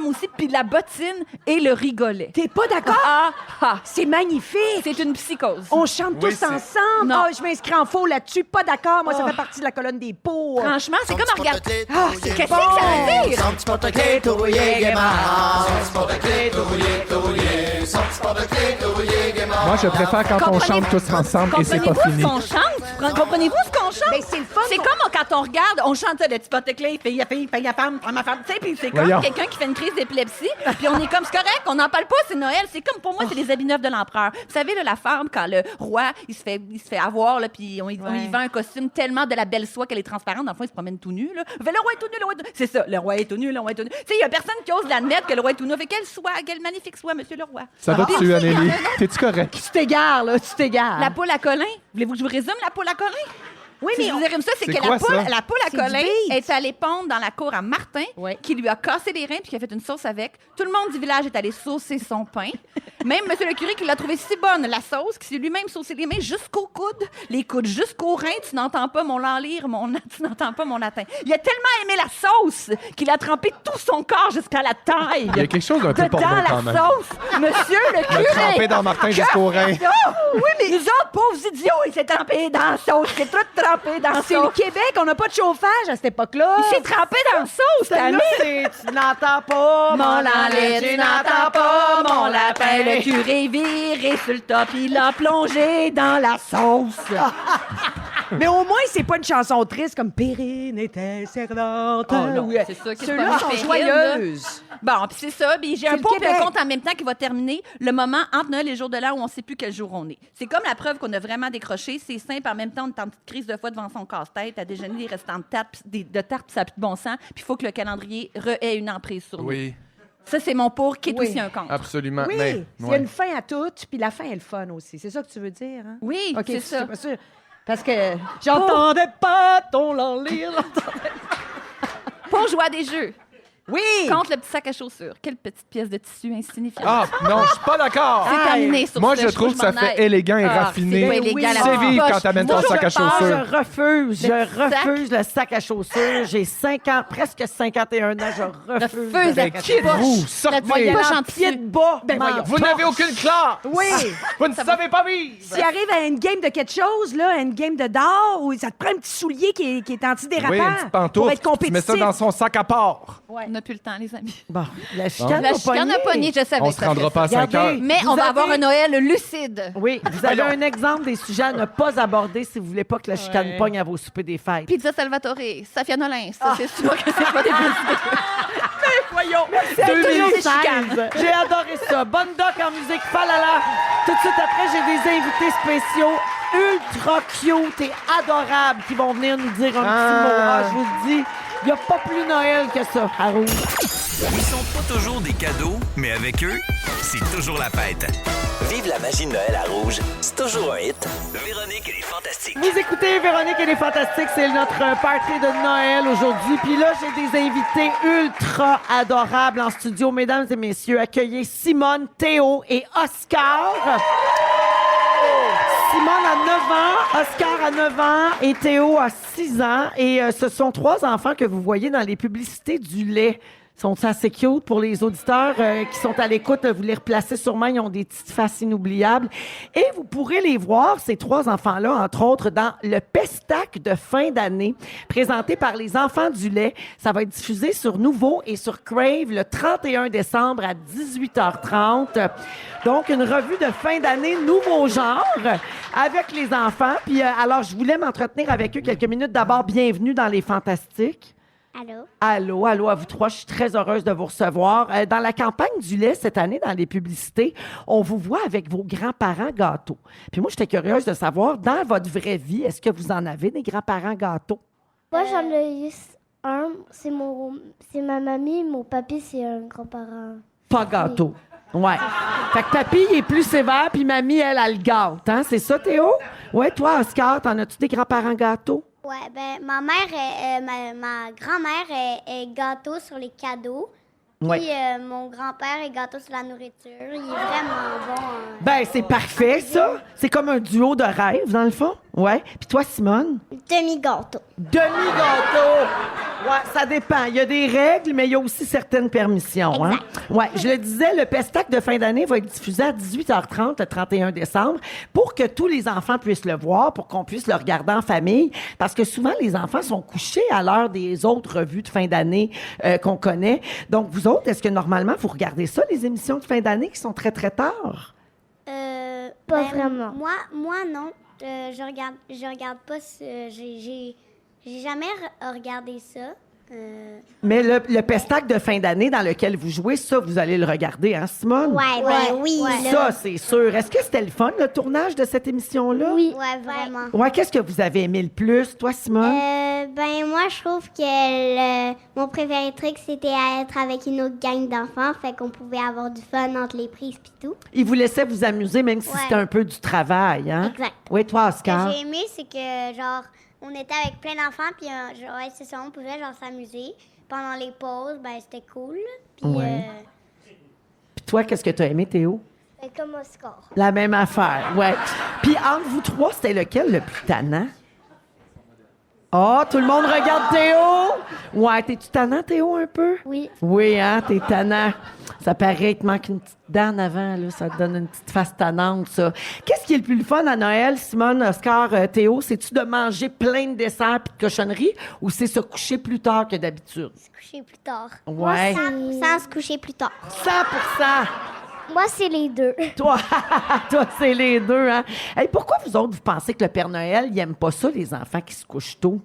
aussi, puis la bottine et le rigolet. T'es pas d'accord? Ah! C'est magnifique. C'est une psychose. On chante tous Oui, c'est- ensemble. Non. Ah, je m'inscris en faux là-dessus. Pas d'accord. Moi, ça fait partie de la colonne des pots. Franchement, c'est comme à regarder. Ah, c'est Qu'est-ce que ça veut dire? Moi, je préfère quand on chante tous ensemble et c'est pas Comprenez-vous fini. qu'on chante? Comprenez-vous ce qu'on chante? Ben, c'est le fun. C'est comme quand on regarde, on chante ça, le petit pote-clé, fille, femme, ma femme, tu sais, puis c'est comme Voyons. quelqu'un qui fait une crise d'épilepsie, puis on est comme, c'est correct, on n'en parle pas, c'est Noël. C'est comme, pour moi, c'est les habits neufs de l'empereur. Vous savez, là, la femme, quand le roi, il se fait avoir, là, puis on y vend un costume tellement de la belle soie qu'elle est transparente, dans le fond, il se promène tout nu, là. Fait, le roi est tout nu, le roi est tout nu. C'est ça, le roi est tout nu, le roi est tout nu. Tu sais, il y a personne qui ose l'admettre que le roi est tout nu. Fait quelle magnifique soie, monsieur le roi. Ça va-tu, Anneli? T'es-tu correct? Tu t'égares, là, tu t'égares. La poule à Colin. Voulez-vous que je vous résume la poule à Colin? Oui, Si mais je vous résume ça, c'est C'est que quoi, ça? la poule à C'est Colin du bait. est allée pondre dans la cour à Martin, Ouais. qui lui a cassé les reins puis qui a fait une sauce avec. Tout le monde du village est allé saucer son pain. Même monsieur le curé qui l'a trouvé si bonne, la sauce, qui s'est lui-même saucé les mains jusqu'aux coudes, les coudes jusqu'aux reins. Tu n'entends pas mon l'enlire, tu n'entends pas mon latin. Il a tellement aimé la sauce qu'il a trempé tout son corps jusqu'à la taille. Il y a quelque chose d'un peu porno Dedans quand la même. sauce, monsieur le Me curé. tremper dans Martin jusqu'au rein. Oh, oui, mais nous autres, pauvres idiots, il s'est trempé dans la sauce. Il s'est tout trempé dans la c'est le sauce. Québec, on n'a pas de chauffage à cette époque-là. Il s'est trempé dans la sauce, Celle-là, Tammy. c'est tu n'entends pas Mon lanlet, tu n'entends pas mon lapin. Le lapin. curé viré sur le top, il a plongé dans la sauce. Mais au moins, c'est pas une chanson triste comme Périne était servante. Oh non, Oui. c'est sûr que c'est Ceux-là pas sont Périne, joyeuses. Bon, puis c'est ça. Puis j'ai C'est un le pot et un Québec. compte en même temps qui va terminer le moment entre Noël et le jour de l'an où on sait plus quel jour on est. C'est comme la preuve qu'on a vraiment décroché. C'est simple. En même temps, on est en petite crise de foi devant son casse-tête, à déjeuner des restants de tartes, puis ça n'a plus de bon sens. Puis il faut que le calendrier ait une emprise sur nous. Oui, Ça, c'est mon pour qui est Oui. aussi un contre. absolument. Oui, Mais, il y a une fin à tout, puis la fin est le fun aussi. C'est ça que tu veux dire, hein? Oui, OK, c'est je ça. suis pas sûre. Parce que j'entendais pas ton l'enlire. Pour jouer à des jeux. Oui! Contre le petit sac à chaussures. Quelle petite pièce de tissu insignifiante. Ah, non, je suis pas d'accord. C'est terminé sur Moi, ce, je trouve que ça m'en fait aille. élégant et Ah, raffiné. c'est pas élégant, la C'est petite vivre poche. quand t'amènes ton Moi, sac à je pars, chaussures. Je refuse, Le petit refuse le sac à chaussures. J'ai 50, presque 51 ans, je refuse. Refuse le la sac à petite chaussures. Vous, poche. sortez. La Moi, il y a poche un en pied tissu. de bas. Ben m'en voyons. Vous n'avez aucune classe. Oui! Vous ne savez pas vivre. S'il arrive à une game de quelque chose, là, une game de d'or, où ça te prend un petit soulier qui est antidérapant Oui, une petite pour pantoufle. être Tu mets compétitif. ça dans son sac à part. On n'a plus le temps, les amis. Bon, la chicane La a chicane a pogné, je savais On que se ça rendra ferait pas à ça. 5 heures. Regardez. Mais Vous on va avez- avoir un Noël lucide. Oui, vous avez un exemple des sujets à ne pas aborder si vous voulez pas que la chicane pogne à vos soupers des fêtes. Pizza Salvatore, Safia Nolin, ça, c'est sûr que c'est pas des bonnes idées. Voyons, C'est toujours des 2016. chicanes. J'ai adoré ça. Bonne doc en musique, falala. Tout de suite après, j'ai des invités spéciaux ultra cute et adorables qui vont venir nous dire un petit mot. Ah, je vous le dis, il n'y a pas plus Noël que ça, à Rouge. Ils sont pas toujours des cadeaux, mais avec eux, c'est toujours la fête. Vive la magie de Noël à Rouge, c'est toujours un hit. Véronique et les Fantastiques. Vous écoutez Véronique et les Fantastiques, c'est notre party de Noël aujourd'hui. Puis là, j'ai des invités ultra adorables en studio. Mesdames et messieurs, accueillez Simone, Théo et Oscar. Simone a 9 ans, Oscar a 9 ans et Théo a 6 ans. Et ce sont 3 enfants que vous voyez dans les publicités du lait. Ils sont assez cute pour les auditeurs qui sont à l'écoute. Vous les replacez sûrement. Ils ont des petites faces inoubliables. Et vous pourrez les voir, ces 3 enfants-là, entre autres, dans le Pestac de fin d'année, présenté par les Enfants du lait. Ça va être diffusé sur Nouveau et sur Crave le 31 décembre à 18h30. Donc, une revue de fin d'année nouveau genre avec les enfants. Puis, alors, je voulais m'entretenir avec eux quelques minutes. D'abord, bienvenue dans Les Fantastiques. Allô? Allô, allô à vous trois. Je suis très heureuse de vous recevoir. Dans la campagne du lait cette année, dans les publicités, on vous voit avec vos grands-parents gâteaux. Puis moi, j'étais curieuse de savoir, dans votre vraie vie, est-ce que vous en avez des grands-parents gâteaux? Moi, j'en ai eu un. C'est ma mamie. Mon papy, c'est un grand-parent. Pas gâteau. Ouais. Fait que papy, il est plus sévère, puis mamie, elle le gâte. Hein? C'est ça, Théo? Ouais, toi, Oscar, t'en as-tu des grands-parents gâteaux? Ouais, ben, ma mère, ma grand-mère est gâteau sur les cadeaux. Puis Ouais. mon grand-père est gâteau sur la nourriture. Il est vraiment bon. Ben, c'est parfait, ça. C'est comme un duo de rêve, dans le fond. Ouais. Puis toi, Simone? Demi-gâteau. Demi-gâteau. Ouais, ça dépend. Il y a des règles, mais il y a aussi certaines permissions. Hein? Ouais, je le disais, le Pestac de fin d'année va être diffusé à 18h30 le 31 décembre pour que tous les enfants puissent le voir, pour qu'on puisse le regarder en famille. Parce que souvent, les enfants sont couchés à l'heure des autres revues de fin d'année qu'on connaît. Donc, vous autres, est-ce que normalement, vous regardez ça, les émissions de fin d'année qui sont très, très tard? Pas vraiment. Moi, non. je regarde pas. J'ai jamais regardé ça. Mais le pestac de fin d'année dans lequel vous jouez, ça, vous allez le regarder, hein, Simone? Oui. Ça, c'est sûr. Est-ce que c'était le fun, le tournage de cette émission-là? Oui, vraiment. Ouais, qu'est-ce que vous avez aimé le plus, toi, Simone? Moi, je trouve que mon préféré truc, c'était être avec une autre gang d'enfants, fait qu'on pouvait avoir du fun entre les prises pis tout. Il vous laissait vous amuser, même si c'était un peu du travail, hein? Exact. Oui, toi, Ce Oscar? que j'ai aimé, c'est que, on était avec plein d'enfants, puis c'est ça, on pouvait, s'amuser. Pendant les pauses, c'était cool. Puis, Ouais. Puis toi, qu'est-ce que tu as aimé, Théo? comme Oscar. La même affaire, ouais. Puis entre vous trois, c'était lequel le plus tannant? Oh, tout le monde regarde Théo! Ouais, t'es-tu tannant, Théo, un peu? Oui. Oui, hein, t'es tannant. Ça paraît, il te manque une petite dent en avant, là. Ça te donne une petite face tannante, ça. Qu'est-ce qui est le plus le fun à Noël, Simone, Oscar, Théo? C'est-tu de manger plein de desserts et de cochonneries ou c'est se coucher plus tard que d'habitude? Se coucher plus tard. Ouais. Sans se coucher plus tard. 100%! Moi, c'est les deux. Toi, c'est les deux, hein? Hey, pourquoi vous autres, vous pensez que le Père Noël, il aime pas ça, les enfants qui se couchent tôt?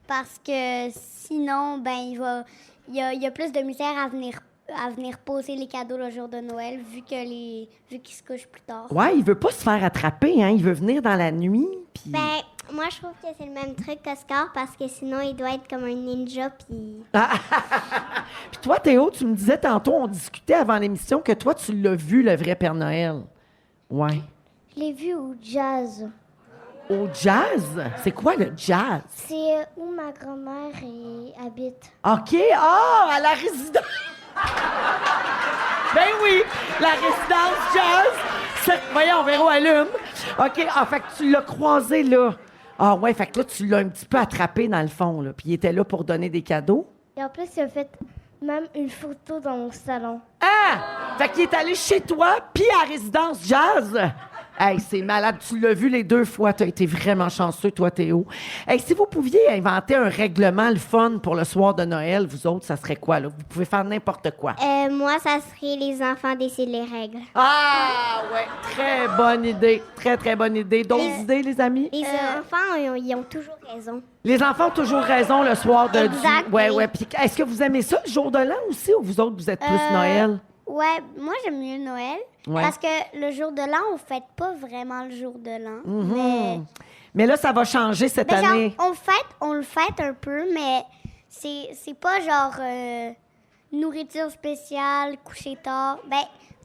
Parce que sinon, il y a plus de misère à venir poser les cadeaux le jour de Noël, vu qu'ils se couchent plus tard. Ouais, il veut pas se faire attraper, hein? Il veut venir dans la nuit, puis... Moi, je trouve que c'est le même truc qu'Oscar, parce que sinon, il doit être comme un ninja, puis... Puis toi, Théo, tu me disais tantôt, on discutait avant l'émission, que toi, tu l'as vu, le vrai Père Noël. Ouais. Je l'ai vu au jazz. Au jazz? C'est quoi le jazz? C'est où ma grand-mère habite. OK. À la résidence. Ben oui, la résidence jazz. Voyons, Véro allume. OK. Fait que tu l'as croisé là. Ah ouais, fait que là, tu l'as un petit peu attrapé dans le fond, là. Puis il était là pour donner des cadeaux. Et en plus, il a fait même une photo dans mon salon. Ah! Fait qu'il est allé chez toi, puis à résidence jazz. Hey, c'est malade. Tu l'as vu les deux fois. Tu as été vraiment chanceux, toi, Théo. Hey, si vous pouviez inventer un règlement le fun pour le soir de Noël, vous autres, ça serait quoi, là? Vous pouvez faire n'importe quoi. Moi, ça serait les enfants décident les règles. Ah, ouais. Très bonne idée. Très, très bonne idée. D'autres idées, les amis? Les enfants, ils ont toujours raison. Les enfants ont toujours raison le soir de... Exact, Ouais, oui. ouais. Puis est-ce que vous aimez ça, le jour de l'an aussi, ou vous autres, vous êtes plus Noël? Ouais, moi, j'aime mieux Noël. Ouais. Parce que le jour de l'an, on fête pas vraiment le jour de l'an. Mais là, ça va changer cette Mais année. genre, on le fête un peu, mais c'est pas genre nourriture spéciale, coucher tard.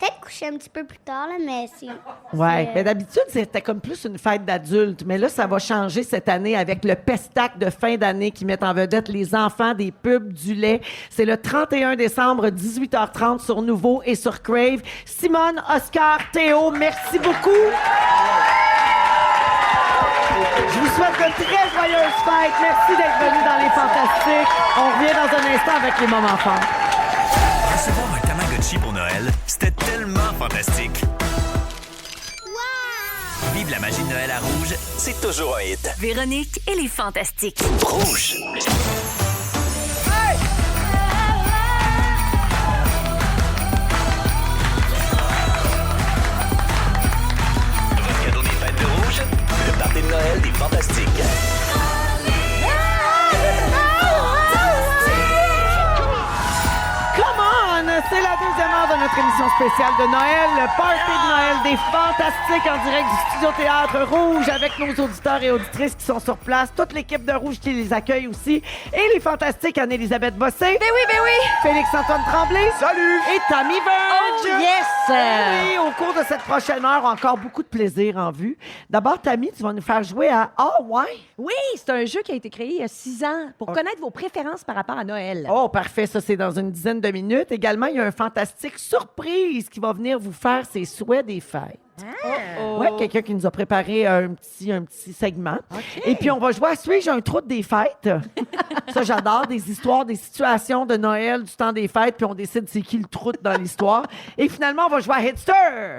Peut-être coucher un petit peu plus tard, là, mais c'est... Ouais, mais d'habitude, c'était comme plus une fête d'adultes. Mais là, ça va changer cette année avec le pestac de fin d'année qui met en vedette les enfants des pubs du lait. C'est le 31 décembre, 18h30 sur Nouveau et sur Crave. Simone, Oscar, Théo, merci beaucoup. Je vous souhaite de très joyeuses fêtes. Merci d'être venus dans Les Fantastiques. On revient dans un instant avec les moments forts. Recevoir un Tamagotchi pour Noël, c'était tellement fantastique. Vive la magie de Noël à Rouge, c'est toujours un hit. Véronique et les Fantastiques. Rouge. Votre cadeau des fêtes de Rouge, le party de Noël des Fantastiques. Come on! C'est la deuxième heure de notre émission spéciale de Noël, le party de Noël des Fantastiques en direct du Studio Théâtre Rouge avec nos auditeurs et auditrices qui sont sur place, toute l'équipe de Rouge qui les accueille aussi, et les Fantastiques Anne-Élisabeth Bossé. Ben oui. Félix-Antoine Tremblay. Salut! Et Tammy Verge. Oh, yes! Oui, au cours de cette prochaine heure, encore beaucoup de plaisir en vue. D'abord, Tammy, tu vas nous faire jouer à Ah, ouais? Oui, c'est un jeu qui a été créé il y a 6 ans pour connaître vos préférences par rapport à Noël. Oh, parfait. Ça, c'est dans une dizaine de minutes. Également, il y a un fantastique surprise qui va venir vous faire ses souhaits des fêtes. Oui, quelqu'un qui nous a préparé un petit segment. Et puis, on va jouer à Suis-je un trou des fêtes? Ça, j'adore. Des histoires, des situations de Noël, du temps des fêtes, puis on décide c'est qui le trou dans l'histoire. Et finalement, on va jouer à Hitster.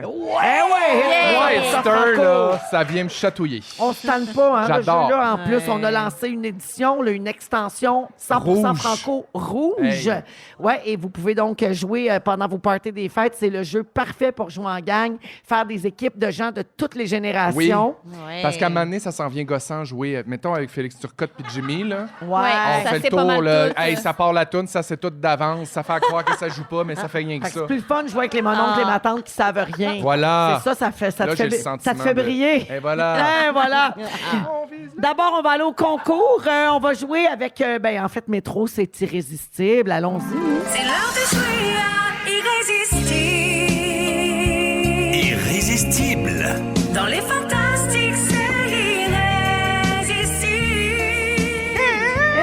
Ouais, Hitster, là, ça vient me chatouiller. On se tanne pas, hein, le J'adore. jeu-là. En plus, on a lancé une édition, là, une extension 100% Rouge. franco rouge. Hey. Ouais, et vous pouvez donc jouer pendant vos parties des fêtes. C'est le jeu parfait pour jouer en gang, faire des équipes de gens de toutes les générations. Ouais. Parce qu'à un moment donné, ça s'en vient gossant jouer. Mettons avec Félix Turcotte puis Jimmy, là. Ouais. On ça, fait le c'est pas tour, mal là. tout, Hey, ça part la toune, ça c'est tout d'avance. Ça fait croire que ça joue pas, mais ça fait rien que Fait que ça. c'est plus le fun de jouer avec les mononcles et ma tante qui savent rien. Voilà. C'est ça fait, ça Là, te j'ai fait, le ça te sentiment fait de- briller. Et voilà. Voilà. D'abord, on va aller au concours. On va jouer avec, en fait, Métro, c'est irrésistible. Allons-y. C'est l'heure de jouer à Irrésistible. Irrésistible. Dans les fantastiques, c'est irrésistible.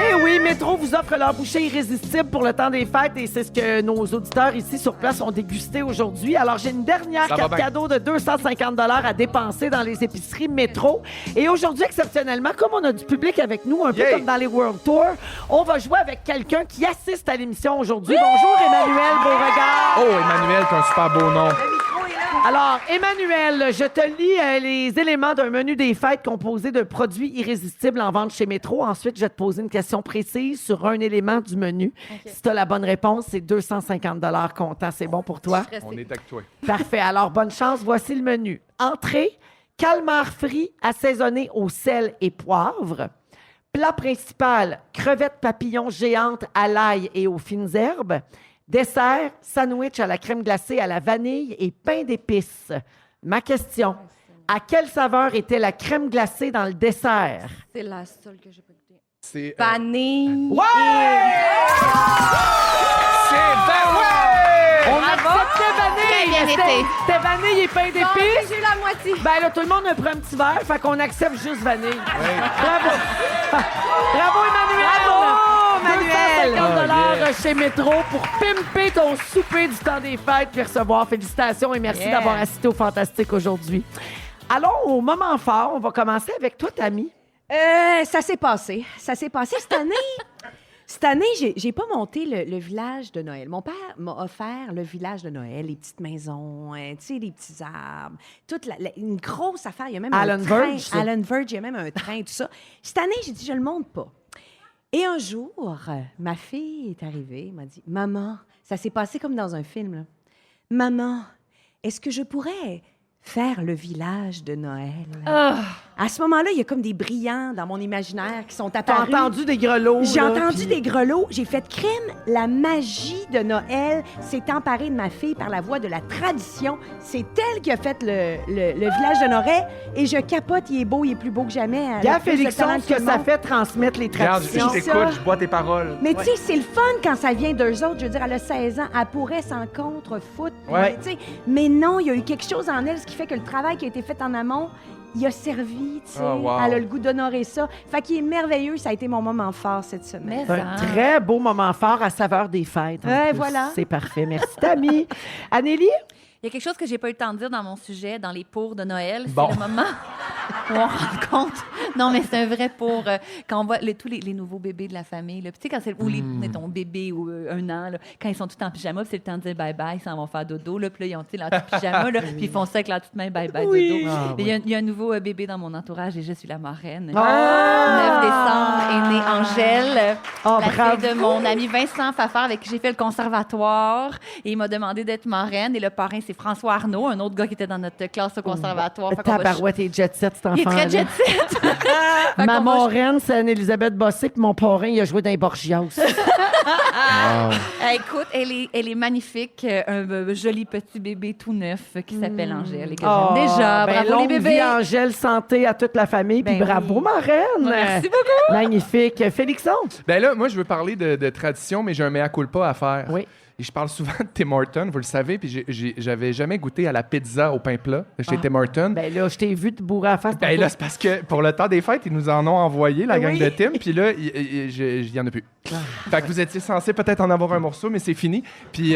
Eh oui, Métro vous offre leur bouchée irrésistible pour le temps des fêtes et c'est ce que nos auditeurs ici sur place ont dégusté aujourd'hui. Alors, j'ai une dernière Ça va carte bien. cadeau de 250 à dépenser dans les épiceries Métro. Et aujourd'hui, exceptionnellement, comme on a du public avec nous, un peu Yay! comme dans les World Tour, on va jouer avec quelqu'un qui assiste à l'émission aujourd'hui. Bonjour, Emmanuel Beauregard. Oh, Emmanuel, t'as un super beau nom. Alors, Emmanuel, je te lis les éléments d'un menu des fêtes composé de produits irrésistibles en vente chez Métro. Ensuite, je vais te poser une question précise sur un élément du menu. Si tu as la bonne réponse, c'est 250 comptant. C'est bon pour toi? On est avec toi. Parfait. Alors, bonne chance. Voici le menu. Entrée, calmar frit assaisonné au sel et poivre. Plat principal, crevettes papillons géantes à l'ail et aux fines herbes. Dessert, sandwich à la crème glacée à la vanille et pain d'épices. Ma question, à quelle saveur était la crème glacée dans le dessert? C'est la seule que j'ai pas goûtée. C'est. Vanille. Ouais! C'est ouais! On acceptait vanille! Très bien été. C'était vanille et pain d'épices. J'ai eu la moitié. Ben là, tout le monde a pris un petit verre, fait qu'on accepte juste vanille. Bravo! Bravo, Emmanuel! Bravo, Emmanuel! 250 chez Métro pour pimper ton souper du temps des fêtes puis recevoir. Félicitations et merci Yeah. d'avoir assisté au Fantastique aujourd'hui. Allons au moment fort. On va commencer avec toi, Tammy. Ça s'est passé. Ça s'est passé cette année. Cette année, j'ai pas monté le village de Noël. Mon père m'a offert le village de Noël, les petites maisons, tu sais, les petits arbres, une grosse affaire. Il y a même Alan un train. Verge, ça. Alan Verge, il y a même un train, tout ça. Cette année, j'ai dit, je le monte pas. Et un jour, ma fille est arrivée, elle m'a dit, « Maman, ça s'est passé comme dans un film, là. Maman, est-ce que je pourrais faire le village de Noël? » À ce moment-là, il y a comme des brillants dans mon imaginaire qui sont T'as apparus. entendu des grelots? J'ai là, entendu puis- des grelots. J'ai fait crime. La magie de Noël s'est emparée de ma fille par la voie de la tradition. C'est elle qui a fait le village de Noël. Et je capote. Il est beau, il est plus beau que jamais. Elle a Gars, plus de Félixon, talent ce que tout le ça monde. fait transmettre les Regarde, je traditions. t'écoute, je bois tes paroles. Mais tu sais, c'est le fun quand ça vient d'eux autres. Je veux dire, elle a 16 ans. Elle pourrait s'en contre-foutre. Ouais. Tu sais, mais non, il y a eu quelque chose en elle, ce qui fait que le travail qui a été fait en amont, il a servi, tu sais. Oh, wow. Elle a le goût d'honorer ça. Fait qu'il est merveilleux. Ça a été mon moment fort cette semaine. Mais Un très beau moment fort à saveur des fêtes. en Ouais, plus. voilà. C'est parfait. Merci, Tammy. Anélie? Il y a quelque chose que j'ai pas eu le temps de dire dans mon sujet, dans les pour de Noël. C'est Bon. le moment où on rencontre. Non, mais c'est un vrai pour. Quand on voit tous les nouveaux bébés de la famille. Là. Puis tu sais, quand c'est. Ou les, mettons, bébés ou 1 an, là, quand ils sont tous en pyjama, puis c'est le temps de dire bye-bye, ils s'en vont faire dodo. Là, puis là, ils ont tu sais, leur petit pyjama, là, puis ils font ça avec leur toute main bye-bye dodo. Il y a un nouveau bébé dans mon entourage et je suis la marraine. 9 décembre est née Angèle, Oh, la bravo. fille de mon ami Vincent Fafard, avec qui j'ai fait le conservatoire. Et il m'a demandé d'être marraine. Et le parrain, c'est François Arnaud, un autre gars qui était dans notre classe au conservatoire. Fait qu'on va- Tabarouette et jet set, cet enfant. Il est très jet set. Fait Ma qu'on va- marraine, c'est Anne-Élisabeth Bossé, puis mon parrain, il a joué dans les Borgias. Écoute, elle est magnifique. Un joli petit bébé tout neuf qui s'appelle Angèle. Et que Oh, j'aime déjà. ben, Bravo les longue bébés. vie, Angèle, santé à toute la famille, puis Ben bravo, oui. marraine. Merci beaucoup. Magnifique. Félixon? Ben là, moi, je veux parler de tradition, mais j'ai un mea culpa à faire. Oui. Et je parle souvent de Tim Hortons, vous le savez, puis j'avais jamais goûté à la pizza au pain plat de chez Tim Hortons. Ben là, je t'ai vu te bourrer à la face. Ben là, c'est parce que pour le temps des fêtes, ils nous en ont envoyé, la gang Oui. de Tim, puis là, il y en a plus. Fait que vous étiez censé peut-être en avoir un morceau, mais c'est fini. Puis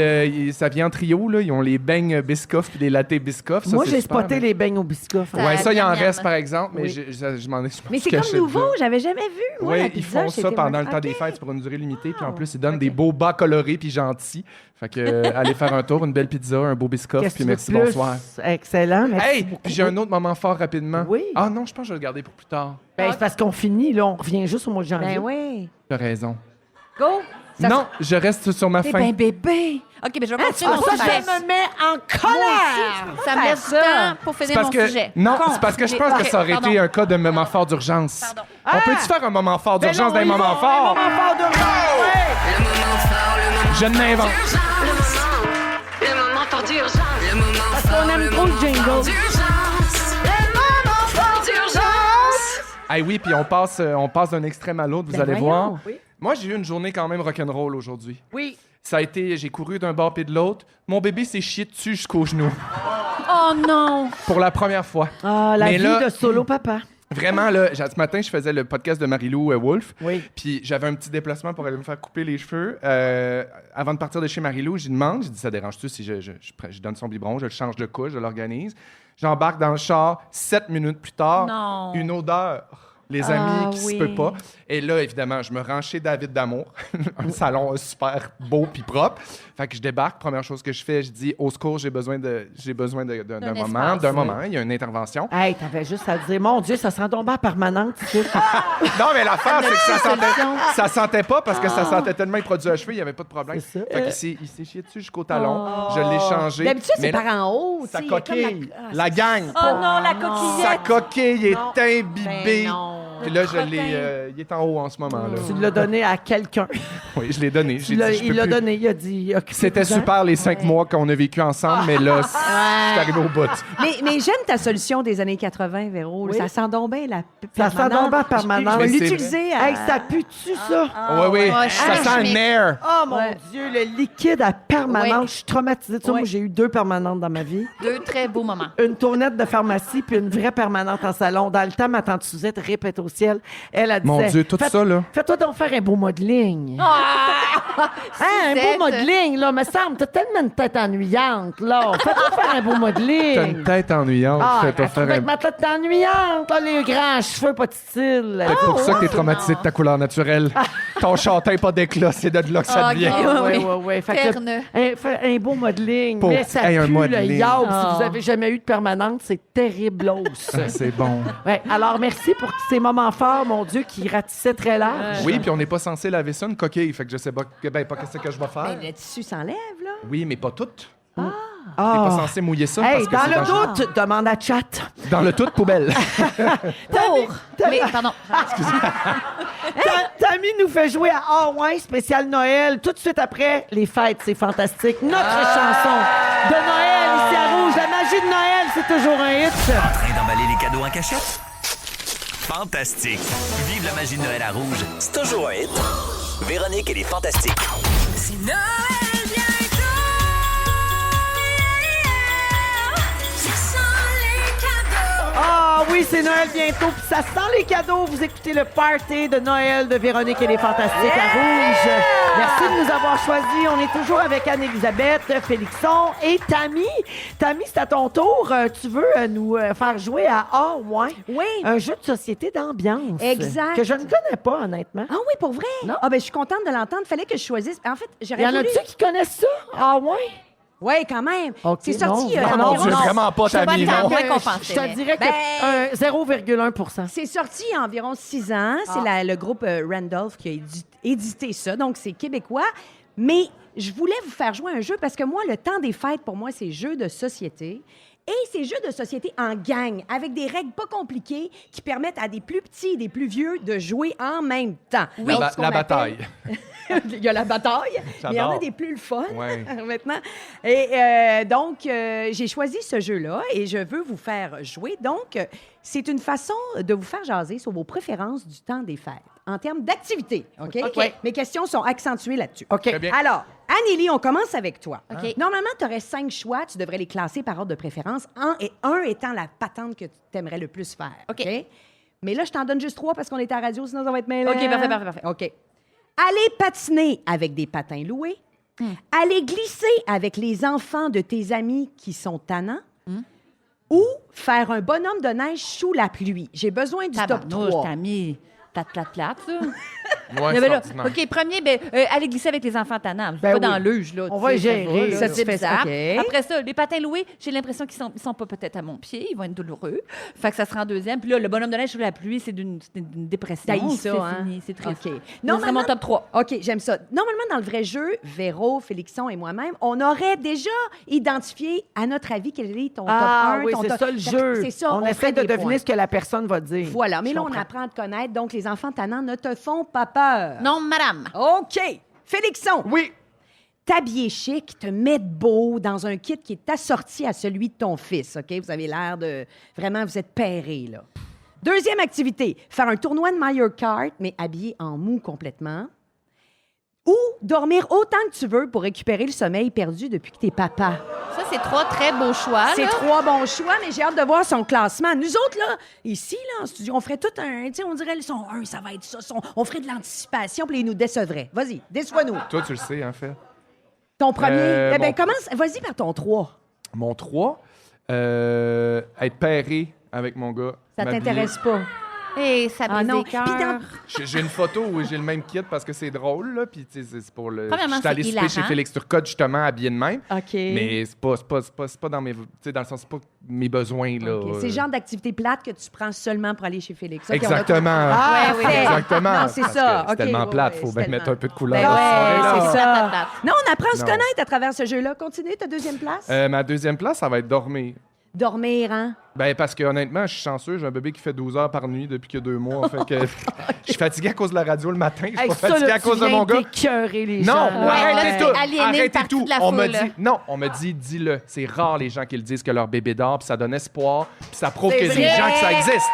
ça vient en trio, là. Ils ont les beignes Biscoff puis les lattes Biscoff. Ça, Moi, c'est j'ai super, spoté mais- les beignes au biscoff. Ça- Ouais, ça, il en Miam, miam. reste, par exemple, mais Oui. je m'en ai Mais c'est comme nouveau. J'avais jamais vu. Moi, Oui, la ils pizza font chez ça Tim pendant le Hortons. temps des OK. fêtes, c'est pour une durée limitée. Puis en Wow. plus, ils donnent des beaux bas colorés puis gentils. Fait que allez faire un tour, une belle pizza, un beau biscoff, Qu'est-ce puis que merci, tu veux de plus? bonsoir. Excellent, merci Hey, beaucoup. puis j'ai un autre moment fort rapidement. Oui. Ah non, je pense que je vais le garder pour plus tard. Ben, c'est parce qu'on finit, là, on revient juste au mois de janvier. Ben oui. T'as raison. Go! Non, je reste sur ma T'es faim. ben bébé. OK, mais je vais continuer mon Ça, sujet. ça me met en colère. Ça me laisse du temps pour C'est finir parce mon que sujet. non, c'est parce que je pense que ça aurait été un cas de moment fort d'urgence. Pardon. On peut-tu faire un moment fort Ben d'urgence non, dans les oui, moments oui, forts? moment fort d'urgence, ouais. Le moment fort, le moment Je n'invente. Le moment fort d'urgence. Le moment Parce qu'on fort, aime le trop le moment jingle. fort d'urgence. Le moment fort d'urgence. Ah oui, puis on passe d'un extrême à l'autre, vous Ben allez voyons. voir. Moi, j'ai eu une journée quand même rock'n'roll aujourd'hui. Oui. Ça a été, j'ai couru d'un bord puis de l'autre. Mon bébé s'est chié dessus jusqu'aux genoux. Oh non! Pour la première fois. Ah, la Mais vie là- de solo papa. Vraiment, là, ce matin, je faisais le podcast de Marie-Lou Wolfe. Oui. Puis j'avais un petit déplacement pour aller me faire couper les cheveux. Avant de partir de chez Marie-Lou, j'y demande, j'ai dit, ça dérange-tu si je donne son biberon, je le change de couche, je l'organise. J'embarque dans le char, 7 minutes plus tard, Non. une odeur. Les amis qui se peut pas. Et là, évidemment, je me rends chez David Damour, un salon super beau puis propre. Fait que je débarque, première chose que je fais, je dis, au secours, j'ai besoin d'un moment, espace, il y a une intervention. Hey, t'avais juste à dire, mon Dieu, ça sent tombé en permanente. Tu sais. Non, mais l'affaire, c'est que solution. ça sentait pas parce que ça sentait tellement les produits à cheveux, il n'y avait pas de problème. C'est ça. Fait qu'il il s'est chié dessus jusqu'au talon. Je l'ai changé. D'habitude, Mais c'est là, par en haut. sa tu sais, il y a comme coquille, la gang. Oh non, la coquillette! Sa coquille est Non. imbibée. Ben non. Puis là, il est en haut en ce moment-là. Tu l'as donné à quelqu'un. Oui, je l'ai donné. J'ai dit, je Il peux l'a plus. donné, il a dit. occupez-vous-en. C'était super les 5 mois qu'on a vécu ensemble, mais là, je suis arrivé au bout. Mais j'aime ta solution des années 80, Véro. Oui. Ça sent donc bien la Ça sent donc bien permanente. Je vais Mais c'est l'utiliser à... Hey, ça pue-tu, ça? Oui, oui, ouais, ça je sent mets- un air. Oh mon Ouais. Dieu, le liquide à permanente. Ouais. Je suis traumatisée. Tu sais, moi, Ouais. j'ai eu 2 permanentes dans ma vie. 2 très beaux moments. Une tournette de pharmacie puis une vraie permanente en salon. Dans le temps, ma tante Suzette répète au ciel. Elle a dit Mon Dieu, tout ça, là. Fais-toi donc faire un beau modeling. Ah! Hein, un beau Suzette. modeling, là, me semble. T'as tellement une tête ennuyante, là. Fais-toi faire un beau modeling. T'as une tête ennuyante. Ah, Fais-toi elle faire trouvait un... que ma tête était ennuyante, là, les grands cheveux, pas de style. C'est pour ça que t'es traumatisé de ta couleur naturelle. Ton châtain pas d'éclat, c'est de là que ça Ah, vient. ok. Ah, Oui, oui, oui, oui. Fait que Terne. un beau modeling. Pour- Mais ça Hey, un pue le modeling. yaourt. Ah. Si vous avez jamais eu de permanente, c'est terriblos. Ah, c'est bon. Ouais, alors, merci pour ces moments forts, mon Dieu, qui ratissaient très large. Oui, puis on n'est pas censé laver ça, une coquille. Fait que je sais pas, pas qu'est-ce que je vais faire. Ben, le tissu s'enlève, là. Oui, mais pas toutes. T'es Ah. pas censé mouiller ça Hey, parce que dans c'est le dangereux. doute, demande à Chat. Dans le tout, poubelle. Mais, pardon. Tammy nous fait jouer à Ah ouais, spécial Noël. Tout de suite après les fêtes, c'est fantastique. Notre chanson de Noël ici à Rouge. La magie de Noël, c'est toujours un hit. En train d'emballer les cadeaux en cachette? Fantastique! Vive la magie de Noël à Rouge, c'est toujours un hit. Véronique et les Fantastiques. C'est Noël bientôt. Ça sent les cadeaux. Ah oui, c'est Noël bientôt, puis ça sent les cadeaux. Vous écoutez le party de Noël de Véronique et les Fantastiques à Rouge. Merci de nous avoir choisis. On est toujours avec Anne-Élisabeth, Félixon et Tammy. Tammy, c'est à ton tour. Tu veux nous faire jouer à Ah ouais? Oui. Un jeu de société d'ambiance. Exact. Que je ne connais pas, honnêtement. Ah oui, pour vrai? Non. Ah ben je suis contente de l'entendre. Fallait que je choisisse. En fait, Il j'aurais y en voulu... a-tu qui connaissent ça? Ah ouais? Oui, quand même. Ok, C'est sorti... non, Non, non, Dieu, non. vraiment pas ta vie, non. moins qu'on Je pensait, te mais- dirais que Ben- 0,1 C'est sorti il y a environ 6 ans. C'est le groupe Randolph qui a édité ça. Donc, c'est québécois. Mais je voulais vous faire jouer un jeu parce que moi, le temps des fêtes, pour moi, c'est jeu de société. Et c'est jeu de société en gang, avec des règles pas compliquées qui permettent à des plus petits et des plus vieux de jouer en même temps. La, Donc, ce qu'on la appelle- bataille. Il y a la bataille, mais il y en a J'adore. des plus le fun Ouais. maintenant. Et donc, j'ai choisi ce jeu-là et je veux vous faire jouer. Donc, c'est une façon de vous faire jaser sur vos préférences du temps des fêtes en termes d'activité. OK? OK. Mes questions sont accentuées là-dessus. OK. Très bien. Alors, Anneli, on commence avec toi. OK. Normalement, tu aurais 5 choix. Tu devrais les classer par ordre de préférence. Un étant la patente que tu aimerais le plus faire. OK. Mais là, je t'en donne juste 3 parce qu'on est à la radio, sinon ça va être mêlant. OK, parfait. OK. Aller patiner avec des patins loués. Aller glisser avec les enfants de tes amis qui sont tannants. Ou faire un bonhomme de neige sous la pluie. J'ai besoin du top 3. T'as mis plate, ça. Ouais, Il y avait là, ordinaire. OK, premier, aller glisser avec les enfants tannants. Ben Pas oui. dans le luge, là. On tu va sais, gérer, va, ça, là. tu C'est fais ça, bizarre. OK. Après ça, les patins loués, j'ai l'impression qu'ils sont pas peut-être à mon pied. Ils vont être douloureux. Fait que ça sera en deuxième. Puis là, le bonhomme de neige sous la pluie, c'est d'une dépression. T'haïs C'est ça, hein? fini, c'est triste. OK. Non, c'est mon top 3. OK, j'aime ça. Normalement, dans le vrai jeu, Véro, Félixon et moi-même, on aurait déjà identifié, à notre avis, quel est ton top 1. Ah oui, ton c'est top- ça le jeu. C'est ça, On fait essaie de des deviner points. ce que la personne va dire. Voilà, mais Je là, on comprends. apprend à te connaître, donc les enfants tannants ne te font pas peur. Non, madame. OK. Félixon, Oui. t'habiller chic, te mettre beau dans un kit qui est assorti à celui de ton fils, OK? Vous avez l'air de... Vraiment, vous êtes pairés, là. Deuxième activité, faire un tournoi de Mario Kart, mais habillé en mou complètement. Ou dormir autant que tu veux pour récupérer le sommeil perdu depuis que t'es papa. Ça, c'est 3 très beaux choix. C'est là. 3 bons choix, mais j'ai hâte de voir son classement. Nous autres, là, ici, là, en studio, on ferait tout un... Tu sais, on dirait, son 1, ça va être ça. On ferait de l'anticipation, puis il nous décevrait. Vas-y, déçois-nous. Toi, tu le sais, en fait. Ton premier... mon- commence... Vas-y par ton 3. Mon 3, être pairé avec mon gars. Ça m'habiller. t'intéresse pas? Et ça Ah brise non. les cœurs. Puis dans- J'ai une photo où j'ai le même kit parce que c'est drôle, là. Puis, tu sais, c'est pour le. Premièrement, J'étais allé c'est souper chez hilarant. Félix Turcotte, justement, habillé de même. OK. Mais c'est pas dans mes. Tu sais, dans le sens, c'est pas mes besoins, là. OK. C'est le genre d'activité plate que tu prends seulement pour aller chez Félix. OK, on a Exactement. Ah, Ouais, parfait. Exactement. Non, c'est Parce ça. que c'est OK, tellement ouais, plate, ouais, faut c'est bien mettre tellement- un peu de couleur. Ben dans ouais, cette soirée-là. c'est Plate, ça. plate, plate. Non, on apprend à se Non. connaître à travers ce jeu-là. Continue, ta deuxième place. Ma deuxième place, ça va être dormir. Dormir, hein? Ben, parce que honnêtement, je suis chanceux. J'ai un bébé qui fait 12 heures par nuit depuis qu'il y a 2 mois. Fait que je suis fatigué à cause de la radio le matin. Je suis Hey, pas ça, fatigué là, à cause tu de viens mon gars. d'écœurer les Non, gens. là. arrêtez tout. aliéner une Arrêtez partie tout. de la On me foule. dit, non, on me dit, dis-le. C'est rare les gens qui le disent que leur bébé dort, puis ça donne espoir, puis ça prouve C'est qu'il y a des vrai. gens que ça existe.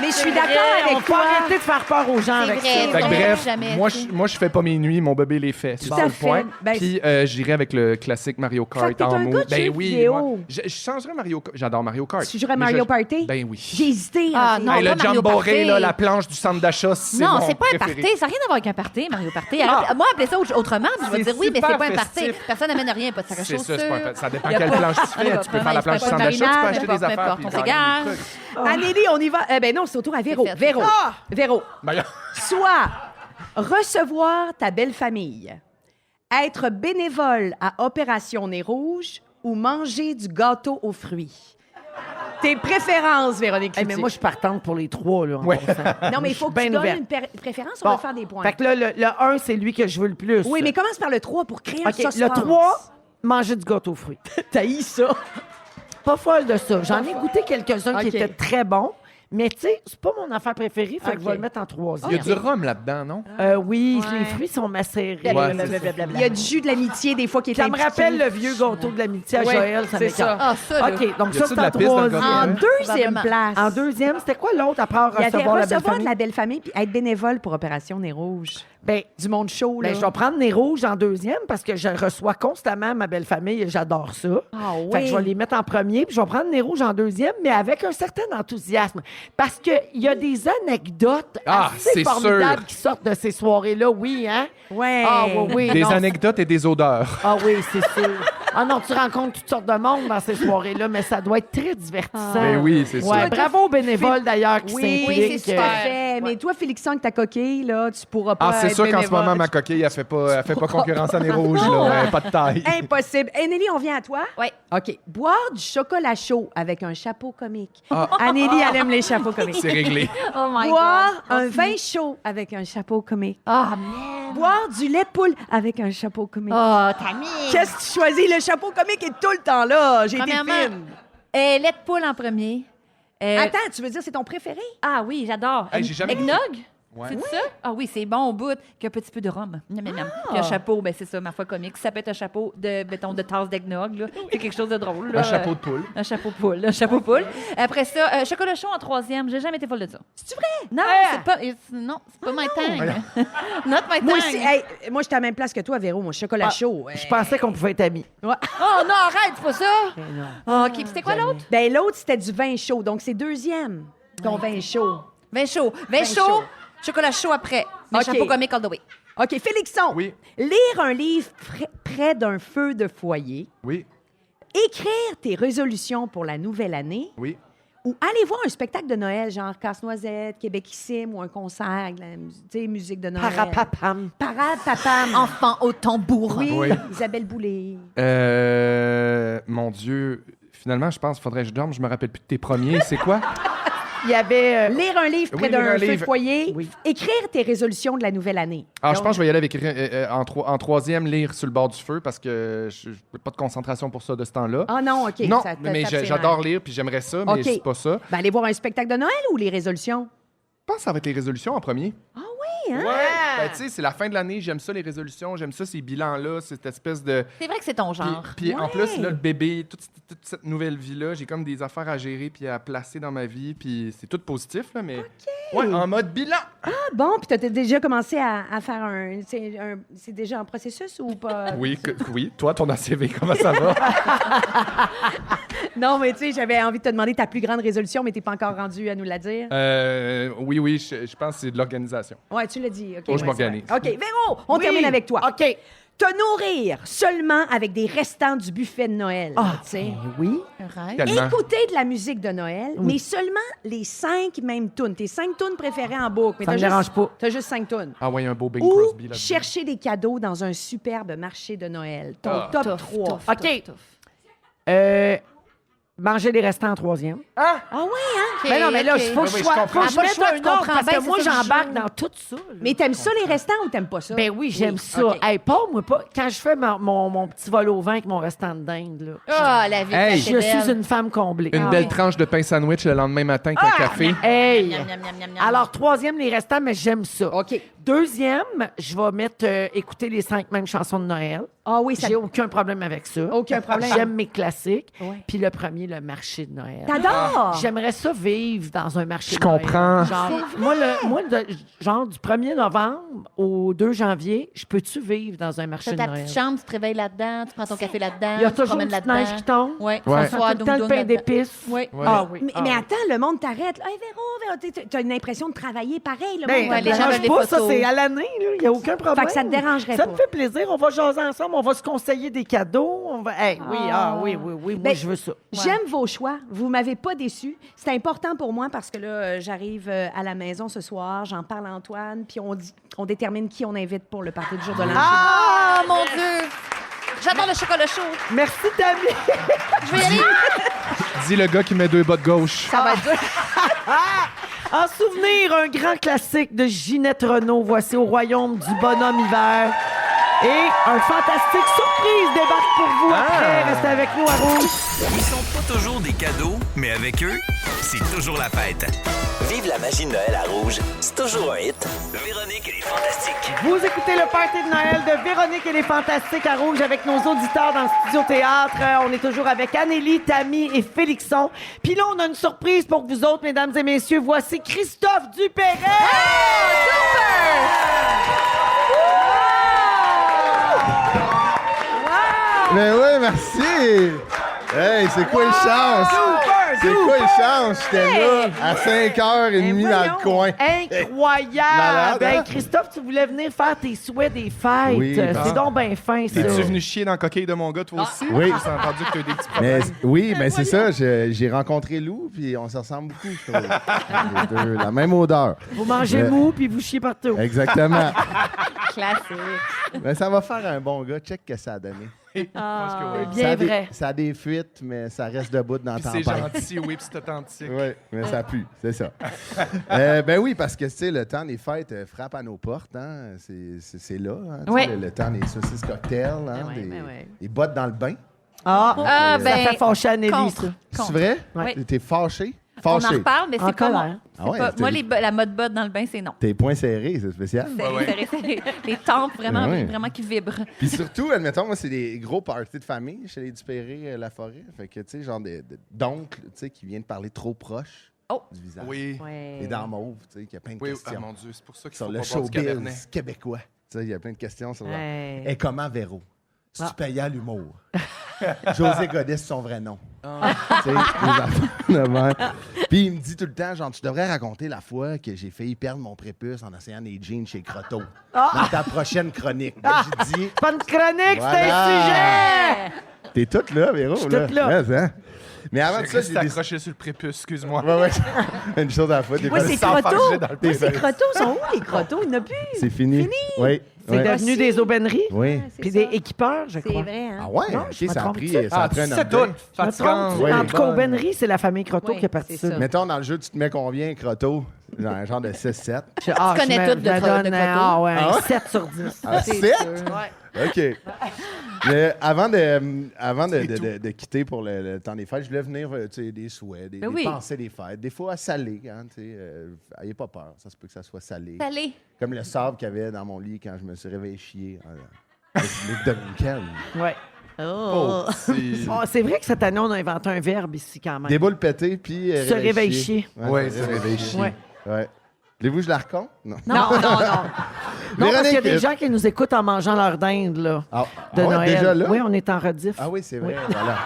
Mais je suis d'accord On avec peut toi. arrêter de faire peur aux gens C'est avec vrai. ça. Fait que Ouais, bref, jamais moi été. je fais pas mes nuits, mon bébé les fait. C'est Tout ça à le fait. point. Ben, Puis j'irai avec le classique Mario Fait Kart que t'es en un mou. gars de jeux Ben oui, vidéo. moi, je changerais Mario Kart. J'adore Mario Kart. Tu jouerais Mais Mario Party? Ben oui. J'ai hésité. Ah, hein, non, Hey, le pas Mario Jamboree, Party. là, la planche du centre d'achat, c'est Non, mon c'est pas un préféré. party. Ça n'a rien à voir avec un party, Mario Party. Arrête- Moi, appelez ça autrement, puis je vais C'est dire oui, mais c'est super pas un party. festif. Personne n'amène rien, pas de sac à C'est chaussures. ça, c'est pas un party. Ça dépend Y a quelle pas- planche tu fais. Tu peux faire la planche du centre d'achat, tu peux acheter des affaires. puis On gagner s'égare. des trucs. Anélie, on y va. Eh ben non, c'est au tour à Véro. C'est fait, Véro. c'est Véro. Ben, Soit recevoir ta belle famille, être bénévole à Opération Nez Rouge ou manger du gâteau aux fruits. Tes préférences, Véronique Hey, mais Cloutier. moi, je suis partante pour les 3. Là, en Ouais. passant. Non, mais il faut que Je suis tu bien donnes ouverte. une préférence. On Bon. va faire des points. Fait que là, le 1, c'est lui que je veux le plus. Oui, mais commence par le 3 pour créer un OK, suspense. le 3, manger du gâteau aux fruits. T'haïs ça. Pas folle de ça. J'en ai goûté quelques-uns qui OK. étaient très bons, mais tu sais, c'est pas mon affaire préférée, fait que je OK. vais le mettre en troisième. il y a du rhum là-dedans, non? Oui, Ouais. les fruits sont macérés. Ouais, Il y a du jus de l'amitié, des fois, qui est Ça me impliqué. rappelle le vieux gâteau de l'amitié à Ouais, Joël, ça c'est m'écarte. Ah, ça, là. OK, donc Y ça, a-tu c'est de la en piste dans le troisième. En gâteau? deuxième place. En deuxième, c'était quoi l'autre après avoir Il y avait recevoir la belle recevoir de famille? la belle famille puis être bénévole pour Opération Nez Rouge. Ben, Du monde chaud, là. ben, je vais prendre Nez Rouges en deuxième parce que je reçois constamment ma belle famille et j'adore ça. Ah Fait que oui. je vais les mettre en premier, puis je vais prendre Nez Rouges en deuxième, mais avec un certain enthousiasme. Parce qu'il y a des anecdotes Ah, assez c'est formidables sûr. qui sortent de ces soirées-là, oui, hein? Ouais. Ah, oui, oui. Des non, anecdotes et des odeurs. Ah oui, c'est sûr. Ah non, tu rencontres toutes sortes de monde dans ces soirées-là, mais ça doit être très divertissant. Ben oui, c'est Ouais, sûr. bravo aux bénévoles d'ailleurs qui Oui, s'impliquent. oui, c'est Tout à super. fait. Mais toi, Félixon, avec ta coquille, là, tu pourras pas Ah, c'est être sûr qu'en ce bénévole. moment, ma coquille, elle fait pas concurrence à Nez Rouges, là. Pas de taille. Impossible. Anélie, on vient à toi? Oui. OK. Boire du chocolat chaud avec un chapeau comique. Ah. Anélie, elle aime les chapeaux comiques. C'est réglé. Oh my Boire God. un vin chaud avec un chapeau comique. Ah, man. Boire du lait de poule avec un chapeau comique. Oh, Tammy. Qu'est-ce que tu choisis? Le chapeau comique est tout le temps là. J'ai été Premièrement, fine. lait de poule en premier. Attends, tu veux dire c'est ton préféré? Ah oui, j'adore. Hey, j'ai jamais- Eggnog? Ouais. C'est ça? Ah oui, c'est bon au bout. Puis un petit peu de rhum. Miam, miam, miam. Puis un chapeau, ben c'est ça, ma foi comique. Ça peut être un chapeau de, mettons, de tasse d'eggnog, là. C'est quelque chose de drôle, là. Un chapeau de poule. Un chapeau poule, un chapeau poule. Après ça, chocolat chaud en troisième. J'ai jamais été folle de ça. C'est vrai? Non, Ah! c'est pas... Non, c'est pas my thing. Not my thing. Moi aussi, hey, moi je suis à la même place que toi, Véro, mon chocolat chaud. Je pensais qu'on pouvait être amis. Oh non, arrête, c'est pas ça! non. OK, puis c'était quoi l'autre? Ben l'autre, c'était du vin chaud, donc c'est deuxième, ton vin chaud. Vin chaud. Vin chaud. chaud, chocolat chaud après. Mais OK. chapeau comique all the way. OK, Félixon. Oui. Lire un livre près d'un feu de foyer, Oui, écrire tes résolutions pour la nouvelle année oui. ou allez voir un spectacle de Noël, genre Casse-Noisette, Québécissime ou un concert, musique de Noël. Parapapam. Parapapam. Enfant au tambour. Oui, Oui. Isabelle Boulay. Mon Dieu. Finalement, je pense qu'il faudrait que je dorme. Je me rappelle plus de tes premiers. C'est quoi? Il y avait... Lire un livre près Oui, lire d'un un feu de livre. foyer. Oui. Écrire tes résolutions de la nouvelle année. Je pense que je vais y aller avec en troisième, lire sur le bord du feu parce que je n'ai pas de concentration pour ça de ce temps-là. Ah non, OK. non, ça te mais tape ses j'adore nerfs. lire puis j'aimerais ça, mais OK. c'est pas ça. Ben, aller voir un spectacle de Noël ou les résolutions? Je pense que ça va être les résolutions en premier. Ah oui, hein? Ouais. Ben, tu sais, c'est la fin de l'année. J'aime ça, les résolutions. J'aime ça, ces bilans-là. Cette espèce de. C'est vrai que c'est ton genre. Puis en Ouais. plus, là, le bébé, toute cette nouvelle vie-là, j'ai comme des affaires à gérer puis à placer dans ma vie. Puis c'est tout positif, là, mais. Ouais, en mode bilan. Ah bon, puis tu as déjà commencé à faire un... C'est déjà en processus ou pas? Oui, oui. Toi, ton ACV, comment ça va? Non, mais tu sais, j'avais envie de te demander ta plus grande résolution, mais tu n'es pas encore rendu à nous la dire. Oui, je pense que c'est de l'organisation. Ouais, tu l'as dit. OK. Faut que je m'organise. OK, Véro, on termine avec toi. OK. Te nourrir seulement avec des restants du buffet de Noël. Ah, tu sais. oui. Rêve. Tellement. Écouter de la musique de Noël, mais seulement les 5 mêmes tunes. Tes 5 tunes préférées en boucle. Mais Ça me t'as dérange juste- pas. T'as juste 5 tunes. Ah ouais, un beau Bing Ou Crosby là. chercher des cadeaux dans un superbe marché de Noël. Ton Ah. top Tough, 3. tough, OK. tough, tough. Manger les restants en troisième. Ah oui, hein? OK, Ben non, mais là, OK. il faut que je Oui, sois. je comprends. Faut que je Ah, pas le mette choix, un je ordre comprends. parce Ben, que moi, c'est ça que je j'embarque joue. dans tout ça. là. Mais t'aimes ça, les restants, ou t'aimes pas ça? Ben oui, j'aime ça. OK. Hey, pas moi pas. Quand je fais mon petit vol au vin avec mon restant de dinde, là. Ah, la vie, Hey. c'est Je belle. suis une femme comblée. Une belle tranche de pain sandwich le lendemain matin avec un café. Hey! Miam, miam, miam, miam, miam. Alors, troisième, les restants, mais j'aime ça. OK. Deuxième, je vais mettre écouter les 5 mêmes chansons de Noël. Ah oui, ça... J'ai aucun problème avec ça. Aucun problème. J'aime mes classiques. Ouais. Puis le premier, le marché de Noël. T'adores? J'aimerais ça vivre dans un marché Je de Noël. comprends. Genre, genre du 1er novembre au 2 janvier, je peux-tu vivre dans un marché T'as de ta Noël? petite chambre, tu te réveilles là-dedans, tu prends ton café là-dedans, Il y a tu te toujours une promènes petite neige qui tombe. Oui, Ouais. Ça François, sent tout le temps le doum, pain doum, d'épices. Oui. Ouais. Ah oui. Mais attends, le monde t'arrête. Hey, Véro, t'as une impression de travailler pareil. Le Ben, monde ouais, les gens dérange veulent des pas, ça, photos. c'est à l'année, là. Il n'y a aucun problème. Fait que ça te dérangerait Ça pas. me fait plaisir. On va jaser ensemble. On va se conseiller des cadeaux. On va... Hey, oui, oui. Moi, Ben, je veux ça. J'aime vos choix. Vous m'avez pas déçu. C'est important pour moi parce que là, j'arrive à la maison ce soir, j'en parle à Antoine, puis on détermine qui on invite pour le party du jour de l'an. Ah, mon Dieu! J'adore le chocolat chaud. Merci, Tammy. Je vais y aller. Dis le gars qui met 2 bas de gauche. Ça va être dur. En souvenir, un grand classique de Ginette Renault. Voici Au royaume du bonhomme hiver. Et un fantastique surprise débarque pour vous après. Restez avec nous à Rouge. Ils sont pas toujours des cadeaux, mais avec eux, c'est toujours la fête. Vive la magie de Noël à Rouge, c'est toujours un hit. Véronique et les Fantastiques. Vous écoutez le party de Noël de Véronique et les Fantastiques à Rouge avec nos auditeurs dans le studio théâtre. On est toujours avec Anélie, Tammy et Félixon. Puis là, on a une surprise pour vous autres, mesdames et messieurs. Voici Christophe Dupéret! Mais oui, merci! Hey, c'est quoi le chance? C'est quoi le chance? J'étais là à 5h30 dans le coin. Incroyable! Malade, Ben, hein? Christophe, tu voulais venir faire tes souhaits des fêtes. Oui, C'est ah. donc bien fin, ça. T'es-tu venu chier dans la coquille de mon gars, toi aussi? Oui. J'ai entendu que t'as eu des petits Mais, problèmes. oui, mais c'est ça. J'ai rencontré Lou, puis on se ressemble beaucoup, je trouve. Les deux, la même odeur. Vous mangez mou puis vous chiez partout. Exactement. Classique. Mais ça va faire un bon gars. Check que ça a donné. Je pense que oui. Bien ça a vrai. ça a des fuites, mais ça reste debout dans la Puis c'est tempête. gentil, oui, puis c'est authentique. Oui, mais ça pue, c'est ça. Ben oui, parce que, tu sais, le temps des fêtes frappe à nos portes, hein. C'est là, hein, tu sais, Oui. le temps des saucisses cocktails, hein, des bottes dans le bain. Ah, Ah, ça ben, fait fâcher Anélie, contre. ça. C'est vrai? Oui. T'es fâché? On en Fâché. reparle, mais En c'est pas colère. moi. Ah ouais, Pas- c'était- Moi, la mode botte dans le bain, c'est non. Tes poings serrés, c'est spécial. C'est les tempes vraiment, Ouais. vraiment qui vibrent. Puis surtout, admettons, moi, c'est des gros parties de famille chez les Dupéré, la forêt. Fait que, tu sais, genre d'oncles, tu sais, qui viennent parler trop proche Oh. du visage. Oui. Et dans mauve, tu sais, qu'il y a plein de Oui, questions. ah mon Dieu, c'est pour ça qu'il Sur faut le pas boire du cabernet. showbiz québécois. Tu sais, il y a plein de questions sur Hey. Et comment Véro? Si tu payais à l'humour. José Godet, c'est son vrai nom. Tu sais, des affaires de même. Puis il me dit tout le temps, genre, tu devrais raconter la fois que j'ai failli perdre mon prépuce en essayant des jeans chez Croteau. Dans ta prochaine chronique. Ben, j'ai dit, Pas de chronique, c'est Voilà. un sujet! t'es toute là, Véro. Je suis toute là. Ouais, hein? Mais avant de ça, J'ai j'ai des... accroché sur le prépuce, excuse-moi. Ouais. Une chose à la fois. Des Moi, fois, c'est sans crottos. farger dans le Moi, c'est thé. crottos. Sont où, les crottos? Il n'y en a plus. C'est fini. Oui. C'est Ouais. devenu des aubaineries. Oui. Puis des équipeurs, je C'est crois. vrai, hein? Ah ouais? Non, OK, je me ça a trompe-tu? pris... Ça a pris un 17 update. tonnes. Je me Fatigante. trompe-tu? Oui. En tout cas, aubainerie, c'est la famille Croteau Oui, qui est partie c'est ça. ça. Mettons, dans le jeu, tu te mets combien, Crotto? Genre un genre de 6-7. Ah, connais je me- tout de je me Croteau. donne, ah ouais, Ah ouais? 7 sur 10. Ah, 7? OK. Mais avant de quitter pour le temps des fêtes, je voulais venir, tu sais, des souhaits, des oui. pensées des fêtes. Des fois, salé, hein, tu sais. Ayez pas peur, ça se peut que ça soit salé. Salé. Comme le sable qu'il y avait dans mon lit quand je me suis réveillé chier. Avec les dominicaines. Ouais. Oh, Oh, c'est vrai que cette année, on a inventé un verbe ici quand même. Des boules pétées, puis... Se réveiller chier. Ouais, se réveiller chier. Ouais. Ouais. Voulez-vous que je la raconte? Non. Non, non, non. Non, parce qu'il y a des Véronique, gens qui nous écoutent en mangeant leur dinde, là, Ah, de ah ouais, Noël. déjà là? Oui, on est en rediff. Ah oui, c'est vrai, voilà.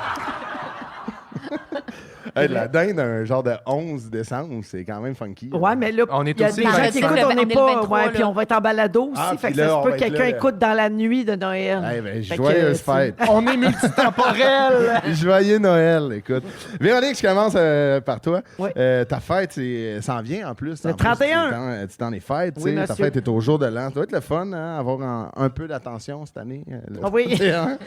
Hey, la dinde, un genre de 11 décembre, c'est quand même funky. Ouais, mais là, On est il y a aussi des le gens qui 25. écoutent, on On est n'est le pas... 23, Ouais, puis là. on va être en balado aussi, Ah, fait puis que là, ça on se peut va que être quelqu'un là, là. écoute dans la nuit de Noël. Eh ben, Fait que, joyeuse fête. On est multitemporel. Joyeux Noël, écoute. Véronique, je commence par toi. Oui. Ta fête, s'en vient en plus. Le En plus, 31. tu t'en es fête, tu Oui, sais. Ta monsieur. fête est au jour de l'an. Ça doit être le fun, hein, avoir un peu d'attention cette année. Le Ah oui. 31.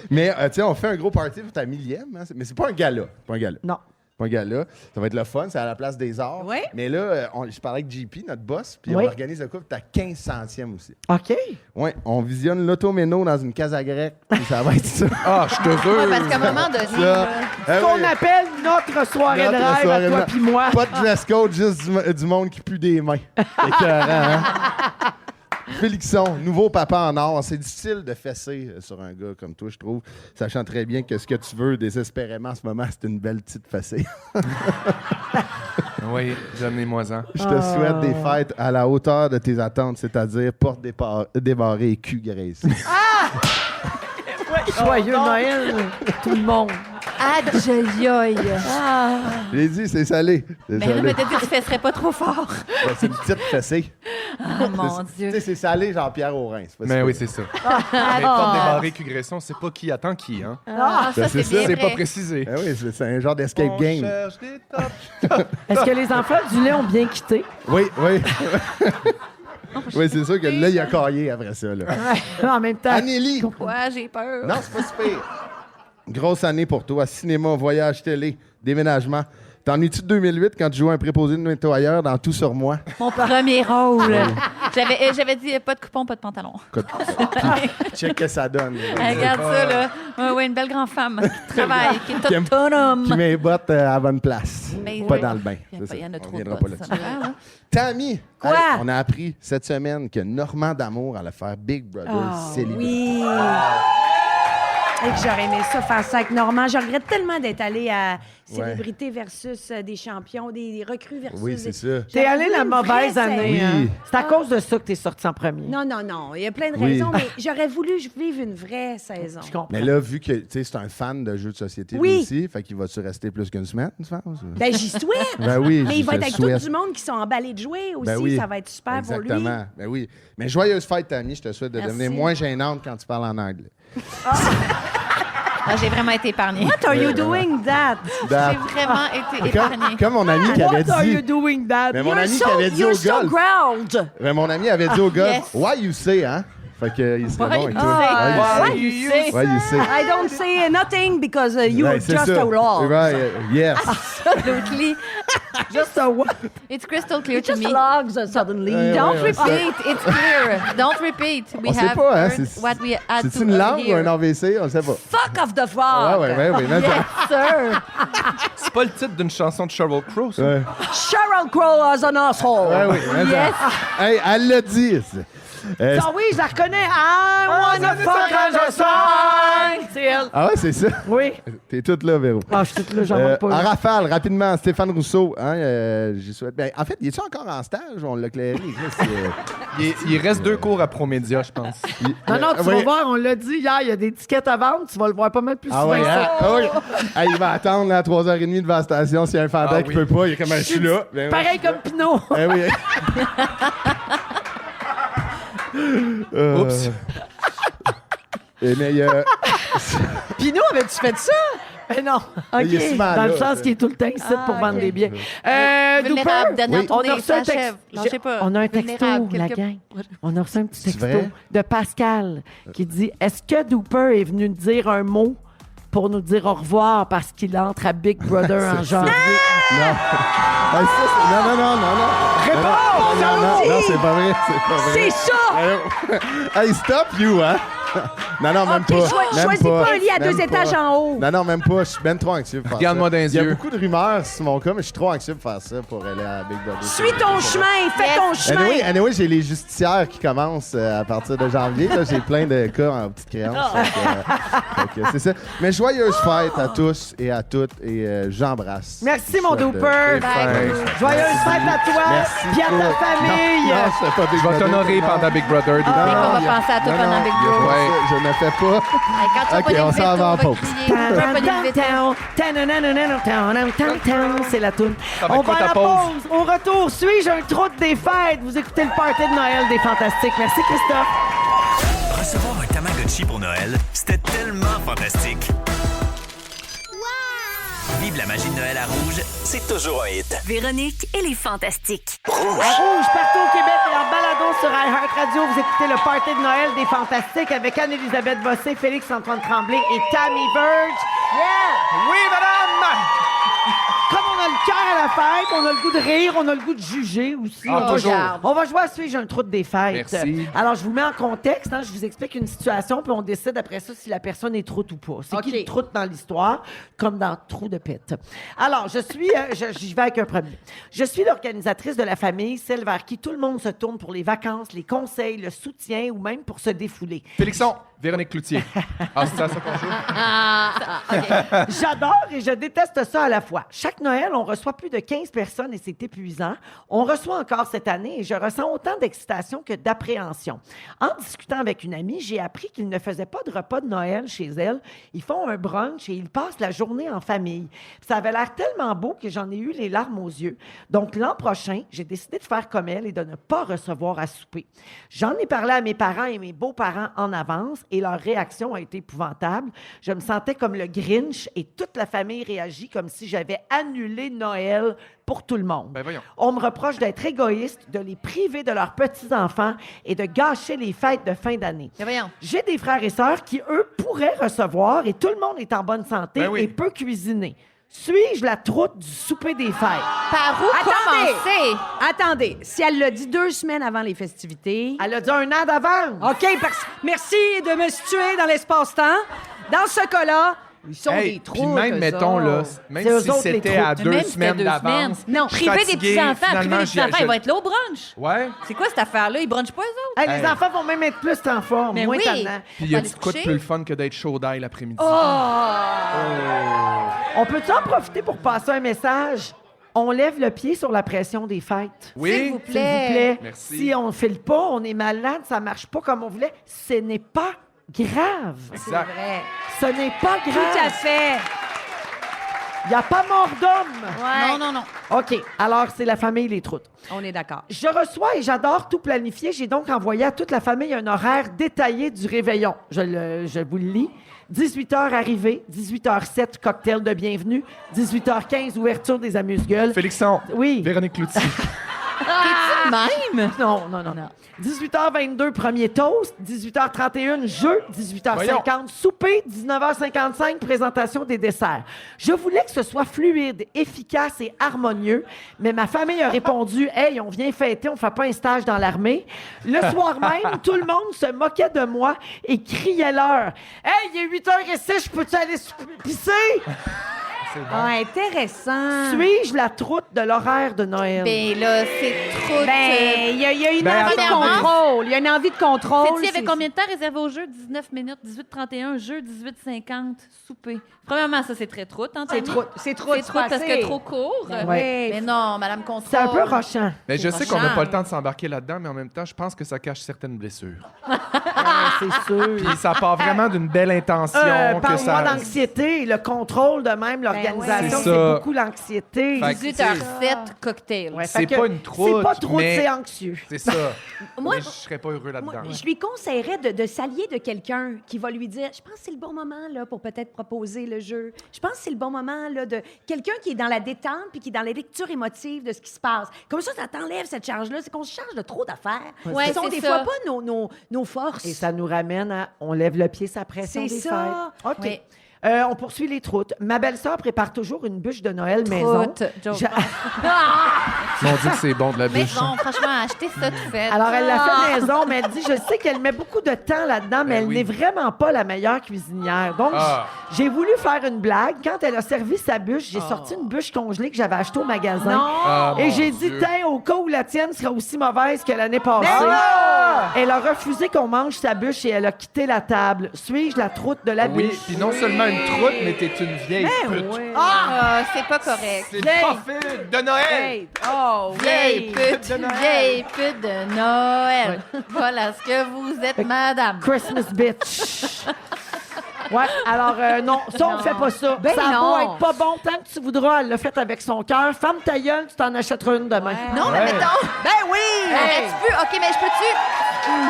Mais, tu sais, on fait un gros party pour ta millième. Hein, mais c'est pas un gala. Pas un gala. Non. Pas un gala. Ça va être le fun. C'est à la place des arts. Oui. Mais là, je parlais avec JP, notre boss, puis Oui. on organise le coup pour ta 1500e aussi. OK. Oui, on visionne l'automéno dans une casa grecque. Puis ça va être ça. Ah, je suis heureux. Ouais, parce qu'à un moment donné, Ça. là, Eh Ce qu'on oui. appelle notre soirée de Notre rêve soirée à de toi rêve. puis moi. Pas de dress code, juste du monde qui pue des mains. Écœurant, hein? Félixon, nouveau papa en or. C'est difficile de fesser sur un gars comme toi, je trouve, sachant très bien que ce que tu veux désespérément en ce moment, c'est une belle petite fessée. Oui, donnez-moi-en. Je te souhaite des fêtes à la hauteur de tes attentes, c'est-à-dire porte débarrée et cul graissé. Joyeux Noël, tout le monde. adjoyoy. J'ai dit, c'est salé. C'est Mais là, salé. mais t'as dit que tu fesserais pas trop fort. Ben, c'est une petite fessée. Ah, mon Dieu. Tu sais, c'est salé Jean-Pierre Aurain. c'est pas Mais si oui, pire. c'est ça. Mais porte débarrée, cul graisson, c'est pas qui attend qui, hein? Ah, ça, Ben, c'est c'est bien ça, C'est vrai. pas précisé. Ben oui, c'est un genre d'escape On game. cherche des tops. Est-ce que les enfants du lait ont bien quitté? Oui, oui. Oui, c'est sûr que là, il a caillé après ça. Là. En même temps. Anélie! Quoi, j'ai peur. Non, c'est pas si pire. Grosse année pour toi. Cinéma, voyage, télé, déménagement. T'ennuies-tu de 2008 quand tu jouais un préposé de nettoyeur dans Tout sur moi? Mon premier rôle. J'avais dit pas de coupon, pas de pantalon. Écoute, puis, check que ça donne. Regarde ça, là. Ouais, une belle grande femme qui travaille, qui Qui est aime- autonome. Qui met les bottes à la bonne place. Mais Pas oui. dans le bain. Il y C'est ça. en a On trop de reviendra bottes, pas ça là-dessus. m'arrête, hein. Tammy! Quoi? Hey, on a appris cette semaine que Normand D'Amour allait faire Big Brother célibataire. Oui. Et que j'aurais aimé ça, faire ça avec Normand. Je regrette tellement d'être allé à Célébrité versus des champions, des recrues versus... Oui, c'est ça. T'es allé la Une vraie mauvaise année. saison. Hein? Oui. C'est à cause de ça que t'es sorti en premier. Non, non, non. Il y a plein de Oui. raisons, mais j'aurais voulu vivre une vraie saison. Je comprends. Mais là, vu que tu sais, c'est un fan de jeux de société Oui. lui aussi, fait qu'il va-tu rester plus qu'une semaine, tu penses? Ben, j'y souhaite. Ben oui, Mais il je va être te avec souhaite. tout du monde qui sont emballés de jouer aussi. Ben oui. Ça va être super pour lui. Exactement. Ben oui. Mais joyeuse fête, Tammy. Je te souhaite de Merci. devenir moins gênante quand tu parles en anglais. Ah, j'ai vraiment été épargnée. What are you doing that? That- J'ai vraiment été épargnée. Comme mon ami qui avait What are you dit. doing, Dad? Mais mon ami qui avait dit au You're so golf. growled. Mais mon ami avait dit au golf. yes. Why you say, hein? Fait que il serait Why bon avec you toi. say? Why Why you say? Why you say? I don't say nothing because you're Ouais, c'est just ça. a log. Right, yes. Absolutely. Just a what? It's crystal clear to Just me. logs suddenly. Ouais, Don't ouais, repeat. It's clear. Don't repeat. We On sait have pas, hein, heard c'est- what we had C'est to une langue ou hear. un AVC? On sait pas. Fuck off the frog. Ouais. Mais Yes, sir. C'est pas le titre d'une chanson de Sheryl Crow, ça? Ouais. Sheryl Crow as an asshole. Ouais, oui. mais Yes. Hey, elle l'a dit. Ah oui, je la reconnais. I wanna fuck as a song. C'est elle. Ah ouais, c'est ça. Oui. T'es toute là, Véro. Ah, je suis toute là, j'en En manque pas. là. rafale, rapidement, Stéphane Rousseau. Hein, j'y souhaite. Ben, en fait, il est-tu encore en stage? On l'a clairé. Il reste 2 cours à Promédia, je pense. Non, non, tu oui. vas voir, on l'a dit hier, il y a des tickets à vendre, tu vas le voir pas mal plus Ah souvent. ouais, que ça. hein? Ah oui. Hey, il va attendre là, à 3h30 devant la station. S'il y a un fendant Ah qui oui. peut pas, il est comme, je suis là. Ben, Pareil comme Pinot. Eh oui. Oups. Mais Pinot, avais-tu fait ça? Ben non. Il est souvent Dans là, le sens ça. qu'il est tout le temps ici pour vendre des billets. Vulnérable, Dooper, dernière Oui. tournée, on a reçu ça un texte. achève. Lâchez pas. On a un texto, Vulnérable, la quelqu'un- gang. On a reçu un petit C'est texto vrai? de Pascal qui dit « Est-ce que Dooper est venu dire un mot pour nous dire au revoir parce qu'il entre à Big Brother en janvier? » Non. Hey, non. Non, c'est pas vrai. C'est ça! Hey, stop you, hein? Non, même OK, pas. Même choisis pas un lit à Même 2 pas. étages en haut. Non, même pas. Je suis ben trop anxieux pour faire Regarde-moi ça. dans les Il y a yeux. beaucoup de rumeurs sur mon cas, mais je suis trop anxieux pour faire ça pour aller à Big Brother. Suis ton chemin, fais ton chemin. Anyway, j'ai les justicières qui commencent à partir de janvier. Là, j'ai plein de cas en petite créance. Fait que c'est ça. Mais joyeuses fêtes à tous et à toutes et j'embrasse. Merci, mon Souhaite, Dooper. Joyeuse fête à toi Merci puis à ta beaucoup. famille. Non, c'est pas Big Je vais Brother, t'honorer non. pendant Big Brother. Fait qu'on va penser à toi pendant Big Brother. Ouais. Je ne fais pas. Hey, quand tu vas Ok, pogner on le s'en veto, va en on va pause. crier. Tu vas pogner le veto. C'est la toune. Ça va On être quoi va à ta la pause? pause. Au retour, suis-je un trou des fêtes? Vous écoutez le party de Noël des Fantastiques. Merci, Christophe. Recevoir un Tamagotchi pour Noël, c'était tellement fantastique. Vive la magie de Noël à Rouge, c'est toujours un hit. Véronique et les Fantastiques. À Rouge, partout au Québec et en balado sur iHeartRadio, vous écoutez le party de Noël des Fantastiques avec Anne-Élisabeth Bossé, Félix-Antoine Tremblay et Tammy Verge. Oui, madame! Comme on a le cœur à la fête, on a le goût de rire, on a le goût de juger aussi. Ah, on, va, toujours. on va jouer à Suis-je un trou des fêtes. Merci. Alors, je vous mets en contexte, hein, je vous explique une situation, puis on décide après ça si la personne est troute ou pas. C'est qui le troute dans l'histoire, comme dans Trou de pète. Alors, j'y vais avec un premier. Je suis l'organisatrice de la famille, celle vers qui tout le monde se tourne pour les vacances, les conseils, le soutien ou même pour se défouler. Félixon, Véronique Cloutier. Ah, c'est ça qu'on joue? J'adore et je déteste ça à la fois. Chaque Noël, on reçoit plus de 15 personnes et c'est épuisant. On reçoit encore cette année et je ressens autant d'excitation que d'appréhension. En discutant avec une amie, j'ai appris qu'ils ne faisaient pas de repas de Noël chez elle. Ils font un brunch et ils passent la journée en famille. Ça avait l'air tellement beau que j'en ai eu les larmes aux yeux. Donc, l'an prochain, j'ai décidé de faire comme elle et de ne pas recevoir à souper. J'en ai parlé à mes parents et mes beaux-parents en avance et leur réaction a été épouvantable. Je me sentais comme le Grinch et toute la famille réagit comme si j'avais annulé Noël pour tout le monde. Ben voyons. On me reproche d'être égoïste, de les priver de leurs petits-enfants et de gâcher les fêtes de fin d'année. Mais voyons. J'ai des frères et sœurs qui, eux, pourraient recevoir et tout le monde est en bonne santé Ben oui. et peut cuisiner. Suis-je la troute du souper des fêtes? Par où Attendez. commencer? Attendez, si elle l'a dit 2 semaines avant les festivités. Elle a dit 1 an d'avance. OK, merci de me situer dans l'espace-temps. Dans ce cas-là, ils sont Hey, des puis trous. même, mettons, là, même C'est eux si autres, les c'était trous. à 2 Même si semaines c'était 2 d'avance. semaines. Non, je suis Priver des fatigué, petits-enfants, priver finalement, des petits-enfants, ils vont être là au brunch. Ouais. C'est quoi cette affaire-là? Ils brunchent pas, eux autres? Hey, les enfants vont même être plus en forme, Mais moins oui. tannants. Puis il y a Aller du se quoi de coucher? plus le fun que d'être chaud d'ail l'après-midi? On peut-tu en profiter pour passer un message? On lève le pied sur la pression des fêtes. Oui? S'il vous S'il vous plaît. plaît. Merci. Si on ne file pas, on est malade, ça marche pas comme on voulait, ce n'est pas grave. Exact. Vrai. Ce n'est pas Tout à grave. fait. Il n'y a pas mort d'homme. Ouais. Non. OK, alors c'est la famille Les Troutes. On est d'accord. Je reçois et j'adore tout planifier. J'ai donc envoyé à toute la famille un horaire détaillé du réveillon. Je vous le lis. 18h arrivée, 18h07 cocktail de bienvenue, 18h15 ouverture des amuse-gueules. Félixon. Oui. Véronique Cloutier. T'es-tu de même? Non. 18h22, premier toast. 18h31, jeu. 18h50, souper. 19h55, présentation des desserts. Je voulais que ce soit fluide, efficace et harmonieux, mais ma famille a répondu « Hey, on vient fêter, on fait pas un stage dans l'armée. » Le soir même, tout le monde se moquait de moi et criait l'heure. « Hey, il est 8h06, je peux-tu aller pisser? » Ah, intéressant. Suis-je la troute de l'horaire de Noël? Ben là, c'est trop... Ben, il y a une Ben, envie de premièrement, contrôle. Il y a une envie de contrôle. Sais-tu, il y avait c'est- combien de temps réservé au jeu? 19 minutes, 18h31, jeu, 18h50, souper. Premièrement, ça, c'est très troute, hein, C'est Tammy? trop. C'est trop. C'est troute parce que trop court. Ben Ouais. Mais non, Madame Contrôle. C'est un peu rochant. Mais je sais qu'on n'a rochant. pas le temps de s'embarquer là-dedans, mais en même temps, je pense que ça cache certaines blessures. C'est sûr. Puis ça part vraiment d'une belle intention. que Parle-moi ça... d'anxiété, le contrôle de même, l'organisation, ouais. c'est C'est ça. beaucoup l'anxiété. Fait que, 18h07, cocktail. Ouais, C'est fait que pas une troute, C'est pas trop, mais- c'est anxieux. C'est ça. Moi, Mais serais pas heureux là-dedans. Moi, je lui conseillerais de s'allier de quelqu'un qui va lui dire, je pense que c'est le bon moment là, pour peut-être proposer le jeu. Je pense que c'est le bon moment là, de quelqu'un qui est dans la détente puis qui est dans la lecture émotive de ce qui se passe. Comme ça t'enlève cette charge-là. C'est qu'on se charge de trop d'affaires. Ouais, Ce sont c'est des ça. fois pas nos forces. Et ça nous ramène à on lève le pied, sa pression C'est des ça. fêtes. OK. Oui. On poursuit les troutes. Ma belle-sœur prépare toujours une bûche de Noël maison. Troute, joke. J'a- Mon Dieu que c'est bon de la Mais bûche. bon, franchement, achetez ça tout fait. Alors, elle l'a fait maison, mais elle dit, je sais qu'elle met beaucoup de temps là-dedans, mais Ben elle oui. n'est vraiment pas la meilleure cuisinière. Donc, Ah. j'ai voulu faire une blague. Quand elle a servi sa bûche, j'ai sorti une bûche congelée que j'avais achetée au magasin. Non. Ah, Et mon j'ai dit, Dieu. tiens, au cas où la tienne sera aussi mauvaise que l'année passée. Elle a refusé qu'on mange sa bûche et elle a quitté la table. Suis-je la troute de la Oui, bûche? puis non seulement une troute, mais t'es une vieille pute. Ah, c'est pas correct. C'est pas fait de Noël! Oh, Vieille pute, de Noël. vieille pute de Noël. Voilà ce que vous êtes, madame. Christmas bitch. Ouais, alors non, ça, on ne fait pas ça. Ben ça a non. beau être pas bon tant que tu voudras. Elle l'a fait avec son cœur. Ferme ta gueule, tu t'en achèteras une demain. Non, mais Ouais. mettons. Ben oui! Arrête-tu peux? OK, mais je peux-tu?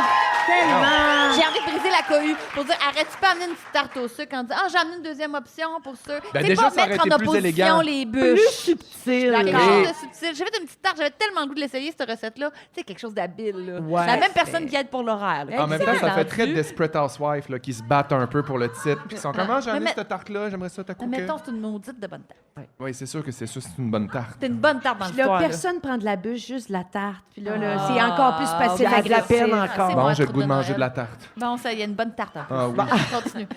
Tellement! J'ai envie de briser la cohue pour dire arrête-tu pas amener une petite tarte au sucre en disant j'ai amené une deuxième option pour ça. Ben, C'est déjà, pas ça aurait mettre en été plus opposition élégant. les Plus bûches. subtil. Quelque Oui. chose de subtil. J'ai fait une petite tarte, j'avais tellement le goût de l'essayer, cette recette-là. Tu sais, quelque chose d'habile. Là. Ouais. La même personne qui aide pour l'horaire. là. En même temps, ça fait très Entendu? Desperate Housewives là, qui se battent un peu pour le titre. Puis qui sont comment j'ai amené mais- cette tarte-là, j'aimerais ça ta Mais couper. mettons, c'est une maudite de bonne tarte. Oui, c'est sûr que c'est ça, c'est une bonne tarte. C'est une bonne tarte dans Puis là, l'histoire. là. personne prend de la bûche, juste de la tarte. Puis là, c'est Ah, encore plus facile il y a de la peine encore. C'est Bon, moi, j'ai le troute goût de manger Noël. de la tarte. Bon, ça, il y a une bonne tarte en plus. Ah oui. Continue.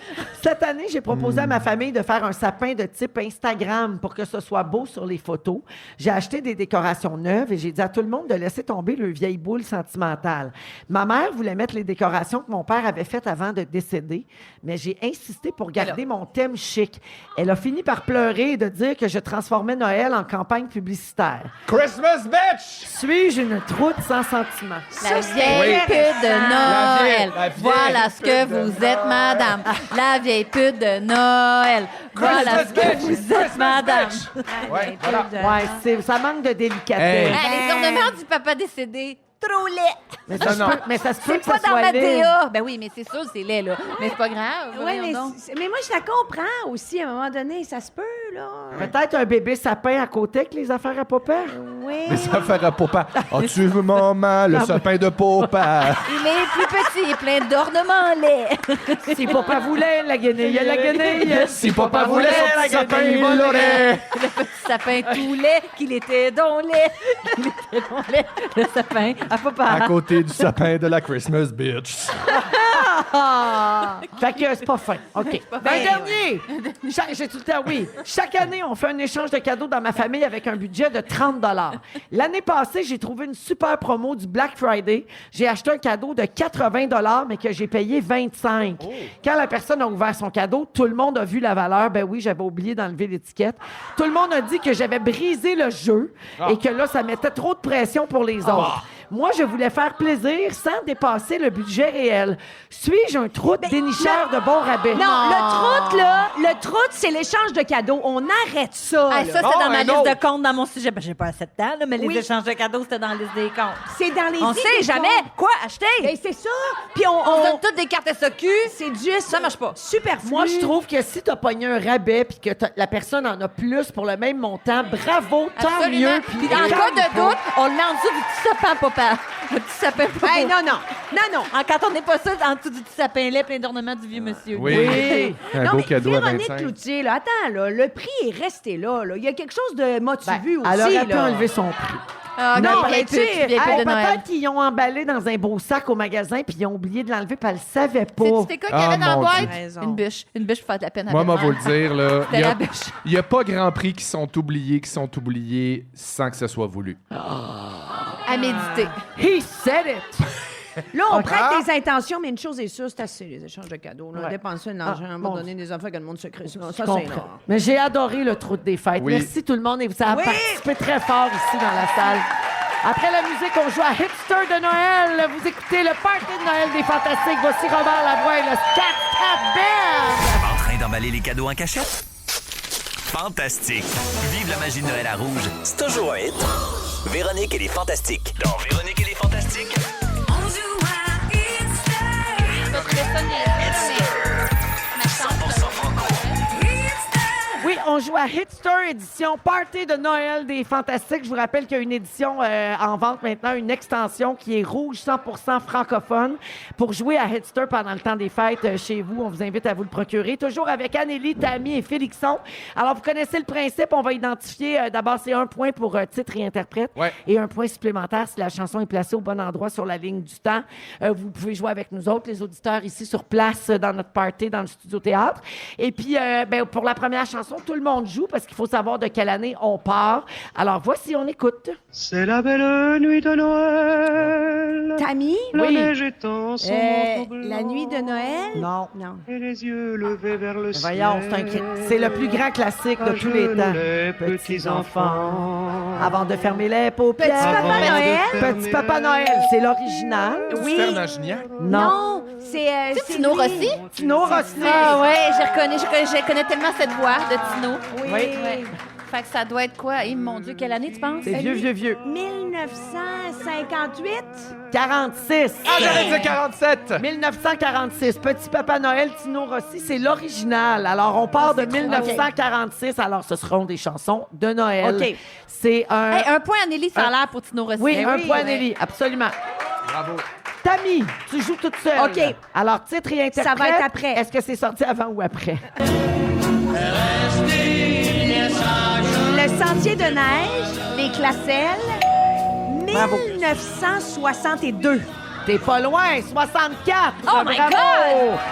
Cette année, j'ai proposé à ma famille de faire un sapin de type Instagram pour que ce soit beau sur les photos. J'ai acheté des décorations neuves et j'ai dit à tout le monde de laisser tomber le vieille boule sentimentale. Ma mère voulait mettre les décorations que mon père avait faites avant de décéder, mais j'ai insisté pour garder mon thème chic. Elle a fini par pleurer et de dire que je transformais Noël en campagne publicitaire. Christmas bitch! Suis-je une troute sans sentiment? La vieille pute de Noël. La vieille Voilà ce que pute de vous êtes, madame. La vieille pute de Noël. Voilà ce que vous êtes, madame. Ouais, voilà. Ouais, ça manque de délicatesse. Hey. Ah, les ornements du papa décédé. Trop laid. Mais ça se Non, non. peut- mais ça se peut C'est que pas ça dans soit ma laid. DA. Ben oui, mais c'est sûr, c'est laid, là. Mais c'est pas grave. Oui, voyons mais, donc. mais moi, je la comprends aussi. À un moment donné, ça se peut, là. Peut-être un bébé sapin à côté avec les affaires à papa. Oui. Les affaires à papa. As-tu vu, maman, le sapin de papa? Il est plus petit et plein d'ornements laids. Si papa voulait, la guenille, la guenille. Si papa voulait son petit sapin, il l'aurait. Le petit sapin tout laid, qu'il était donc laid. Qu'il était donc laid. Le sapin à papa. À côté du sapin de la Christmas bitch. Fait que c'est pas fin. OK. Un dernier. J'ai tout le temps, oui. Chaque année, on fait un échange de cadeaux dans ma famille avec un budget de 30 L'année passée, j'ai trouvé une super promo du Black Friday. J'ai acheté un cadeau de 80 mais que j'ai payé 25. Quand la personne a ouvert son cadeau, tout le monde a vu la valeur. Ben oui, j'avais oublié d'enlever l'étiquette. Tout le monde a dit que j'avais brisé le jeu et que là, ça mettait trop de pression pour les autres. Moi, je voulais faire plaisir sans dépasser le budget réel. Suis-je un troute dénicheur de bon rabais? Non, le troute, c'est l'échange de cadeaux. On arrête ça. Ah, là. ça, Bon, c'était dans ma un liste autre. de comptes dans mon sujet. Ben, j'ai pas assez de temps, là, mais Oui. les échanges de cadeaux, c'était dans la liste des comptes. C'est dans les On idées sait jamais. qu'on- Quoi? Acheter? Ben, c'est ça. Puis On on donne toutes des cartes SOQ. c'est juste Ça marche pas. superflu. Moi, je trouve que si tu as pogné un rabais puis que la personne en a plus pour le même montant, bravo, tant Absolument. mieux. Puis en cas de doute, on le met en dessous du petit sapin, papa. Le petit sapin, papa. Hey, non. Quand on n'est pas sûr, en dessous du petit sapin lait, plein d'ornements du vieux monsieur. Oui. Un Non, beau mais cadeau à Véronique 25. Cloutier, là, attends, là, le prix est resté là, là. Il y a quelque chose de motivé aussi. Elle aurait pu là. enlever son prix. Ah, Non, vieille mais pute, tu sais, vieille pute hey, de Noël. peut-être qu'ils ont emballé dans un beau sac au magasin puis ils ont oublié de l'enlever puis elle le savait pas. C'était quoi qu'il y avait dans la mon boîte? Dieu. Raison. Une bûche. Une bûche pour faire de la peine à Moi, belle-mère. moi, vous le dire, là, C'était la bûche. il n'y a pas grand prix qui sont oubliés sans que ce soit voulu. À méditer. He said it! Là, on Ok. prête des intentions, mais une chose est sûre, c'est assez, les échanges de cadeaux. Là. Ouais. Dépenser de l'argent, Ah, on va bon. donner des affaires que le monde se crée. Ça, Je c'est comprends. énorme. Mais j'ai adoré le trou des fêtes. Oui. Merci tout le monde et vous avez Oui. participé très fort ici dans la salle. Après la musique, on joue à Hipster de Noël. Vous écoutez le Party de Noël des Fantastiques. Voici Robert Lavoie et le Scat Cat Band. En train d'emballer les cadeaux en cachette? Fantastique! Vive la magie de Noël à Rouge. C'est toujours un hit. Véronique et les Fantastiques. Dans Véronique et les Fantastiques. On joue à à Hitster, édition Party de Noël des Fantastiques. Je vous rappelle qu'il y a une édition en vente maintenant, une extension qui est rouge 100% francophone. Pour jouer à Hitster pendant le temps des fêtes chez vous, on vous invite à vous le procurer. Toujours avec Anneli, Tammy et Félixon. Alors, vous connaissez le principe. On va identifier, d'abord, c'est 1 point pour titre et interprète. Ouais. Et 1 point supplémentaire si la chanson est placée au bon endroit sur la ligne du temps. Vous pouvez jouer avec nous autres, les auditeurs ici sur place dans notre party, dans le studio théâtre. Et puis, pour la première chanson, tout le monde joue parce qu'il faut savoir de quelle année on part. Alors, voici, on écoute. C'est la belle nuit de Noël. Tammy? La Oui. neige étend son manteau blanc. La nuit de Noël? Non. Non. Et les yeux levés vers le ciel. Voyons, c'est le plus grand classique de tous les temps. Les petits enfants. Avant de fermer les paupières. Petit Papa Avant de Noël? fermer Petit Papa Noël, c'est l'original. Oui. Fernand Gignac? Non. C'est Tino lui. Rossi? Tino Rossi. Ah ouais, je connais tellement cette voix de Tino. Oui. Ouais. Fait que ça doit être quoi? Mon Dieu, quelle année tu penses? C'est vieux. 1958? 46. Ah, j'aurais dit 47! 1946. Petit Papa Noël, Tino Rossi, c'est l'original. Alors, on part de 1946. Alors, ce seront des chansons de Noël. OK. C'est un... Hey, un point, Anneli, ça a l'air pour Tino Rossi. Oui, Ben un point, ouais. Nelly, absolument. Bravo. Tammy, tu joues toute seule. OK. Alors, titre et interprète. Ça va être après. Est-ce que c'est sorti avant ou après? Le Sentier de neige, les Classelles, Bravo. 1962. T'es pas loin, 64. Oh my Bravo. God!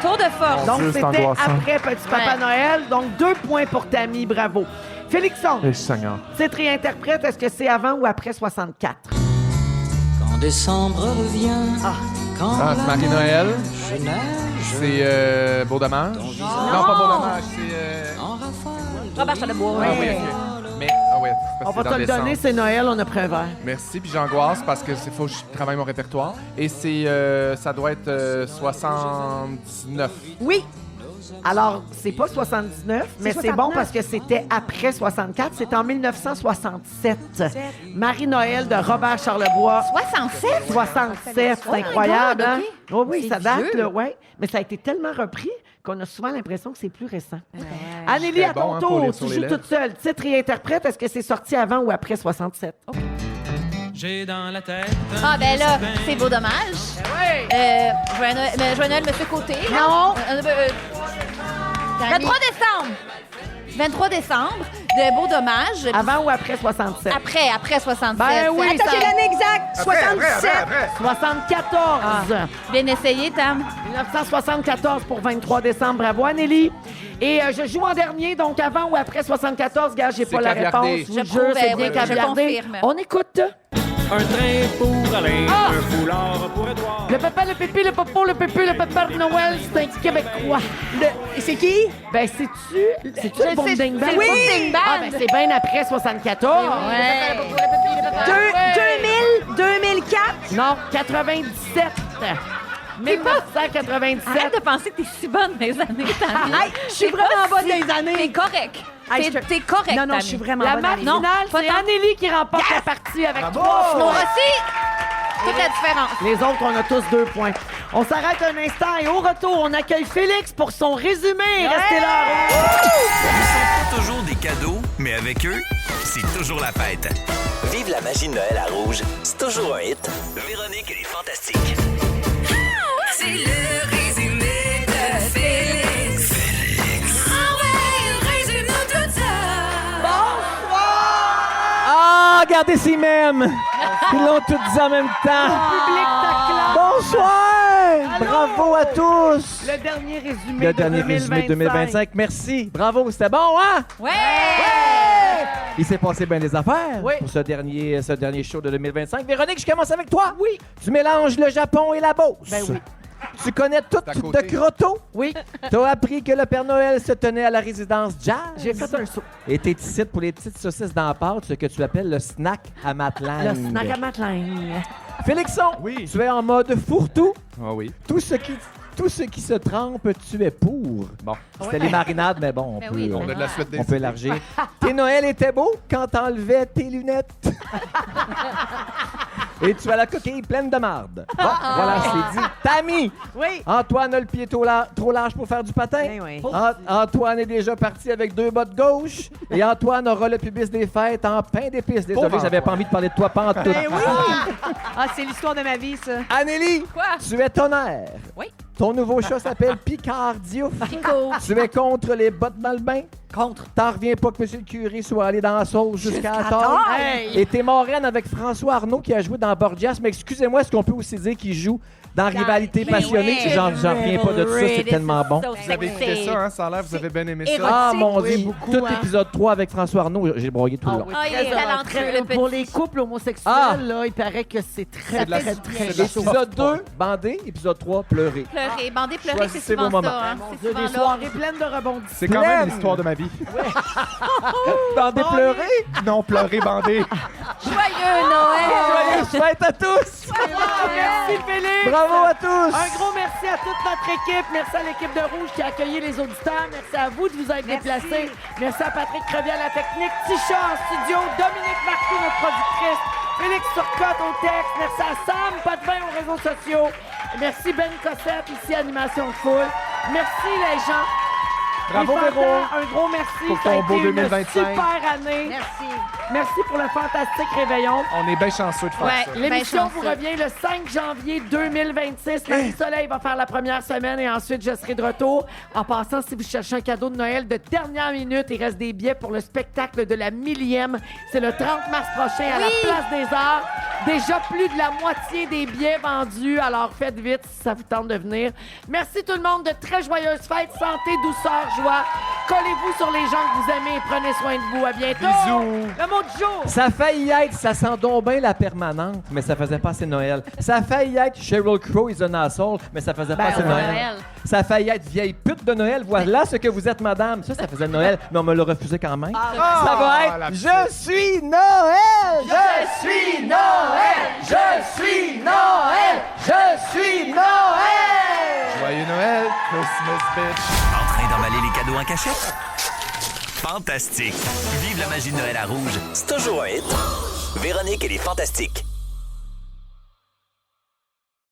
Tour de force. Donc, Dieu, c'est c'était angoissant. après Petit Papa Ouais. Noël. Donc, 2 points pour Tammy. Bravo. Félixon, Le Seigneur. titre et interprète, est-ce que c'est avant ou après 64? Quand décembre revient, quand Ah, c'est Marie-Noël. je neige C'est Beau Dommage. Non, pas Beau Dommage, c'est... en rafale. Robert Charlebois. Ah oui, ok. Mais, ah ouais, c'est parce On que va c'est te dans le décembre. donner, c'est Noël, on a pris un verre. Merci, puis j'angoisse parce que c'est faut que je travaille mon répertoire. Et c'est, ça doit être 79. Oui. Alors, c'est pas 79, mais c'est 69. bon parce que c'était après 64. C'est en 1967. Marie-Noël de Robert Charlebois. 67? 67, c'est Oh my incroyable, God, hein? OK. Oh oui, C'est ça date, vieux. là, ouais. Mais ça a été tellement repris qu'on a souvent l'impression que c'est plus récent. Anneli, Très à bon, ton hein, pour tour, lire tu sur les joues lèvres. toute seule. Titre et interprète, est-ce que c'est sorti avant ou après 67? J'ai dans la tête. Ah, ben là, c'est Beau Dommage. Joyeux Noël, Monsieur Côté. Non. 23 décembre. 23 décembre, de Beau Dommage. Avant ou après 67? Après 67. Ben oui, Attends, j'ai l'année exacte. 77. 74. Bien essayé, Tam. 1974 pour 23 décembre. Bravo, Anneli. Et je joue en dernier, donc avant ou après 74, gars, j'ai C'est pas la caviardé. réponse. Je vous Je jure, prouve, c'est oui, bien je caviardé. confirme. On écoute. Un train pour Alain, un foulard pour Édouard. Le papa, le pipi, le popo, le pépu, le papa de Noël, c'est un Québécois. Et c'est qui? Ben, c'est-tu le Boom Ding Bang? c'est le Boom Ding Bang. Ah, ben, c'est bien après 74. Ouais. 2004? Non, 97. 1997. Arrête de penser que t'es si bonne dans les années, Tammy. Hey, je suis vraiment bonne dans les T'es années. correct. Hey, T'es correct, Non, non, Tammy. je suis vraiment La bonne dans marque les Non, finale, pas c'est tant. Anneli qui remporte la partie avec 3 Nous points. aussi, toute la différence. Les autres, on a tous 2 points. On s'arrête un instant et au retour, on accueille Félix pour son résumé. Restez là. Ils sont pas toujours des cadeaux, mais avec eux, c'est toujours la fête. Vive la magie de Noël à Rouge, c'est toujours un hit. Véronique et les Fantastiques. C'est le résumé de Félix. Ah ouais, résume-nous tout ça. Ah, regardez ces mêmes! Ils l'ont tout dit en même temps. Public t'acclame. Bonsoir! Bravo à tous! Le dernier résumé Le de dernier 2025. résumé de 2025. Merci. Bravo, c'était bon, hein? Ouais! Il s'est passé bien des affaires Oui. pour ce dernier show de 2025. Véronique, je commence avec toi. Oui. Tu mélanges le Japon et la Beauce. Ben oui. Tu connais tout à de côté. Croteau. Oui, T'as appris que le Père Noël se tenait à la résidence Jazz. j'ai fait un saut. Et t'es ici pour les petites saucisses dans la pâte, ce que tu appelles le snack à matelang. Le snack à matelang. Félixon, Oui. tu es en mode fourre-tout. Ah oui. Tout ce qui se trempe, tu es pour. Bon, c'était les marinades, mais bon, Ben oui, On a de la suite des on peut élargir. Tes Noëls étaient beaux quand t'enlevais tes lunettes. Et tu as la coquille pleine de marde. Bon, voilà, c'est dit. Tammy! Oui. Antoine a le pied trop large pour faire du patin. Ben oui. Antoine est déjà parti avec 2 bottes gauche. Et Antoine aura le pubis des fêtes en pain d'épices. Désolé, Pauvre j'avais pas envie de parler de toi pantoute. Ben oui! Ah, c'est l'histoire de ma vie, ça. Anneli! Quoi? Tu es tonnerre. Oui. Ton nouveau chat s'appelle Picard Diouf. Pico. Tu es contre les bottes dans le bain. Contre. T'en reviens pas que M. le curé soit allé dans la sauce jusqu'à la table. Hey. Et t'es moraine avec François Arnaud qui a joué dans Borgias. Mais excusez-moi, est-ce qu'on peut aussi dire qu'il joue dans Rivalité Ben passionnée? oui. J'en reviens pas de ça, c'est tellement bon. Vous avez écouté ça, hein? Ça a l'air, vous avez bien aimé ça. Ah mon oui, Dieu, beaucoup, tout hein. l'épisode 3 avec François Arnaud, j'ai broyé tout le long. oui, Ah, il est très talentueux, très- le Pour petit. les couples homosexuels, Ah. là, il paraît que c'est très, de la- très, c'est très de la chaud. Épisode 2, bandé. Épisode 3, pleurer. Pleurer. Bandé, pleurer, c'est Choisissez souvent vos moments. ça. Hein? Mon C'est Dieu, souvent des là. soirées pleines de rebondissements. C'est quand même l'histoire de ma vie. Bandé, pleurer. Non, pleurer, bandé. Joyeux Noël! Joyeuses fêtes à tous. Merci, Philippe. Bravo à tous. Un gros merci à toute notre équipe. Merci à l'équipe de Rouge qui a accueilli les auditeurs. Merci à vous de vous être déplacés. Merci à Patrick Crevier à la technique, Tisha en studio, Dominique Marcoux, notre productrice, Félix Turcotte au texte. Merci à Sam Potvin aux réseaux sociaux. Merci Ben Cossette, ici Animation de Foule. Merci les gens. Bravo, Les Véro. Fantans, un gros merci. Pour Ça a ton été beau une 2025. super année. Merci. Merci pour le fantastique réveillon. On est bien chanceux de faire Ouais. ça. L'émission Ben vous chanceux. revient le 5 janvier 2026. Marie-Soleil va faire la première semaine et ensuite je serai de retour. En passant, si vous cherchez un cadeau de Noël de dernière minute, il reste des billets pour le spectacle de la 1000e. C'est le 30 mars prochain à la Place des Arts. Déjà plus de la moitié des billets vendus, alors faites vite si ça vous tente de venir. Merci tout le monde, de très joyeuses fêtes, santé, douceur, joie. Collez-vous sur les gens que vous aimez et prenez soin de vous. À bientôt. Bisous. Le mot du jour. Ça a failli être, ça sent donc bien la permanente, mais ça faisait pas assez Noël. Ça a failli être Sheryl Crow is an asshole, mais ça faisait pas assez ouais. Noël. Ça a failli être vieille pute de Noël, voilà ce que vous êtes, madame. Ça faisait Noël, mais on me l'a refusé quand même. Ça va être la Je suis Noël! Je suis Noël! Je suis Noël! Je suis Noël! Joyeux Noël, Christmas bitch. En train d'emballer les cadeaux en cachette? Fantastique. Vive la magie de Noël à Rouge. C'est toujours un hit. Véronique et les Fantastiques.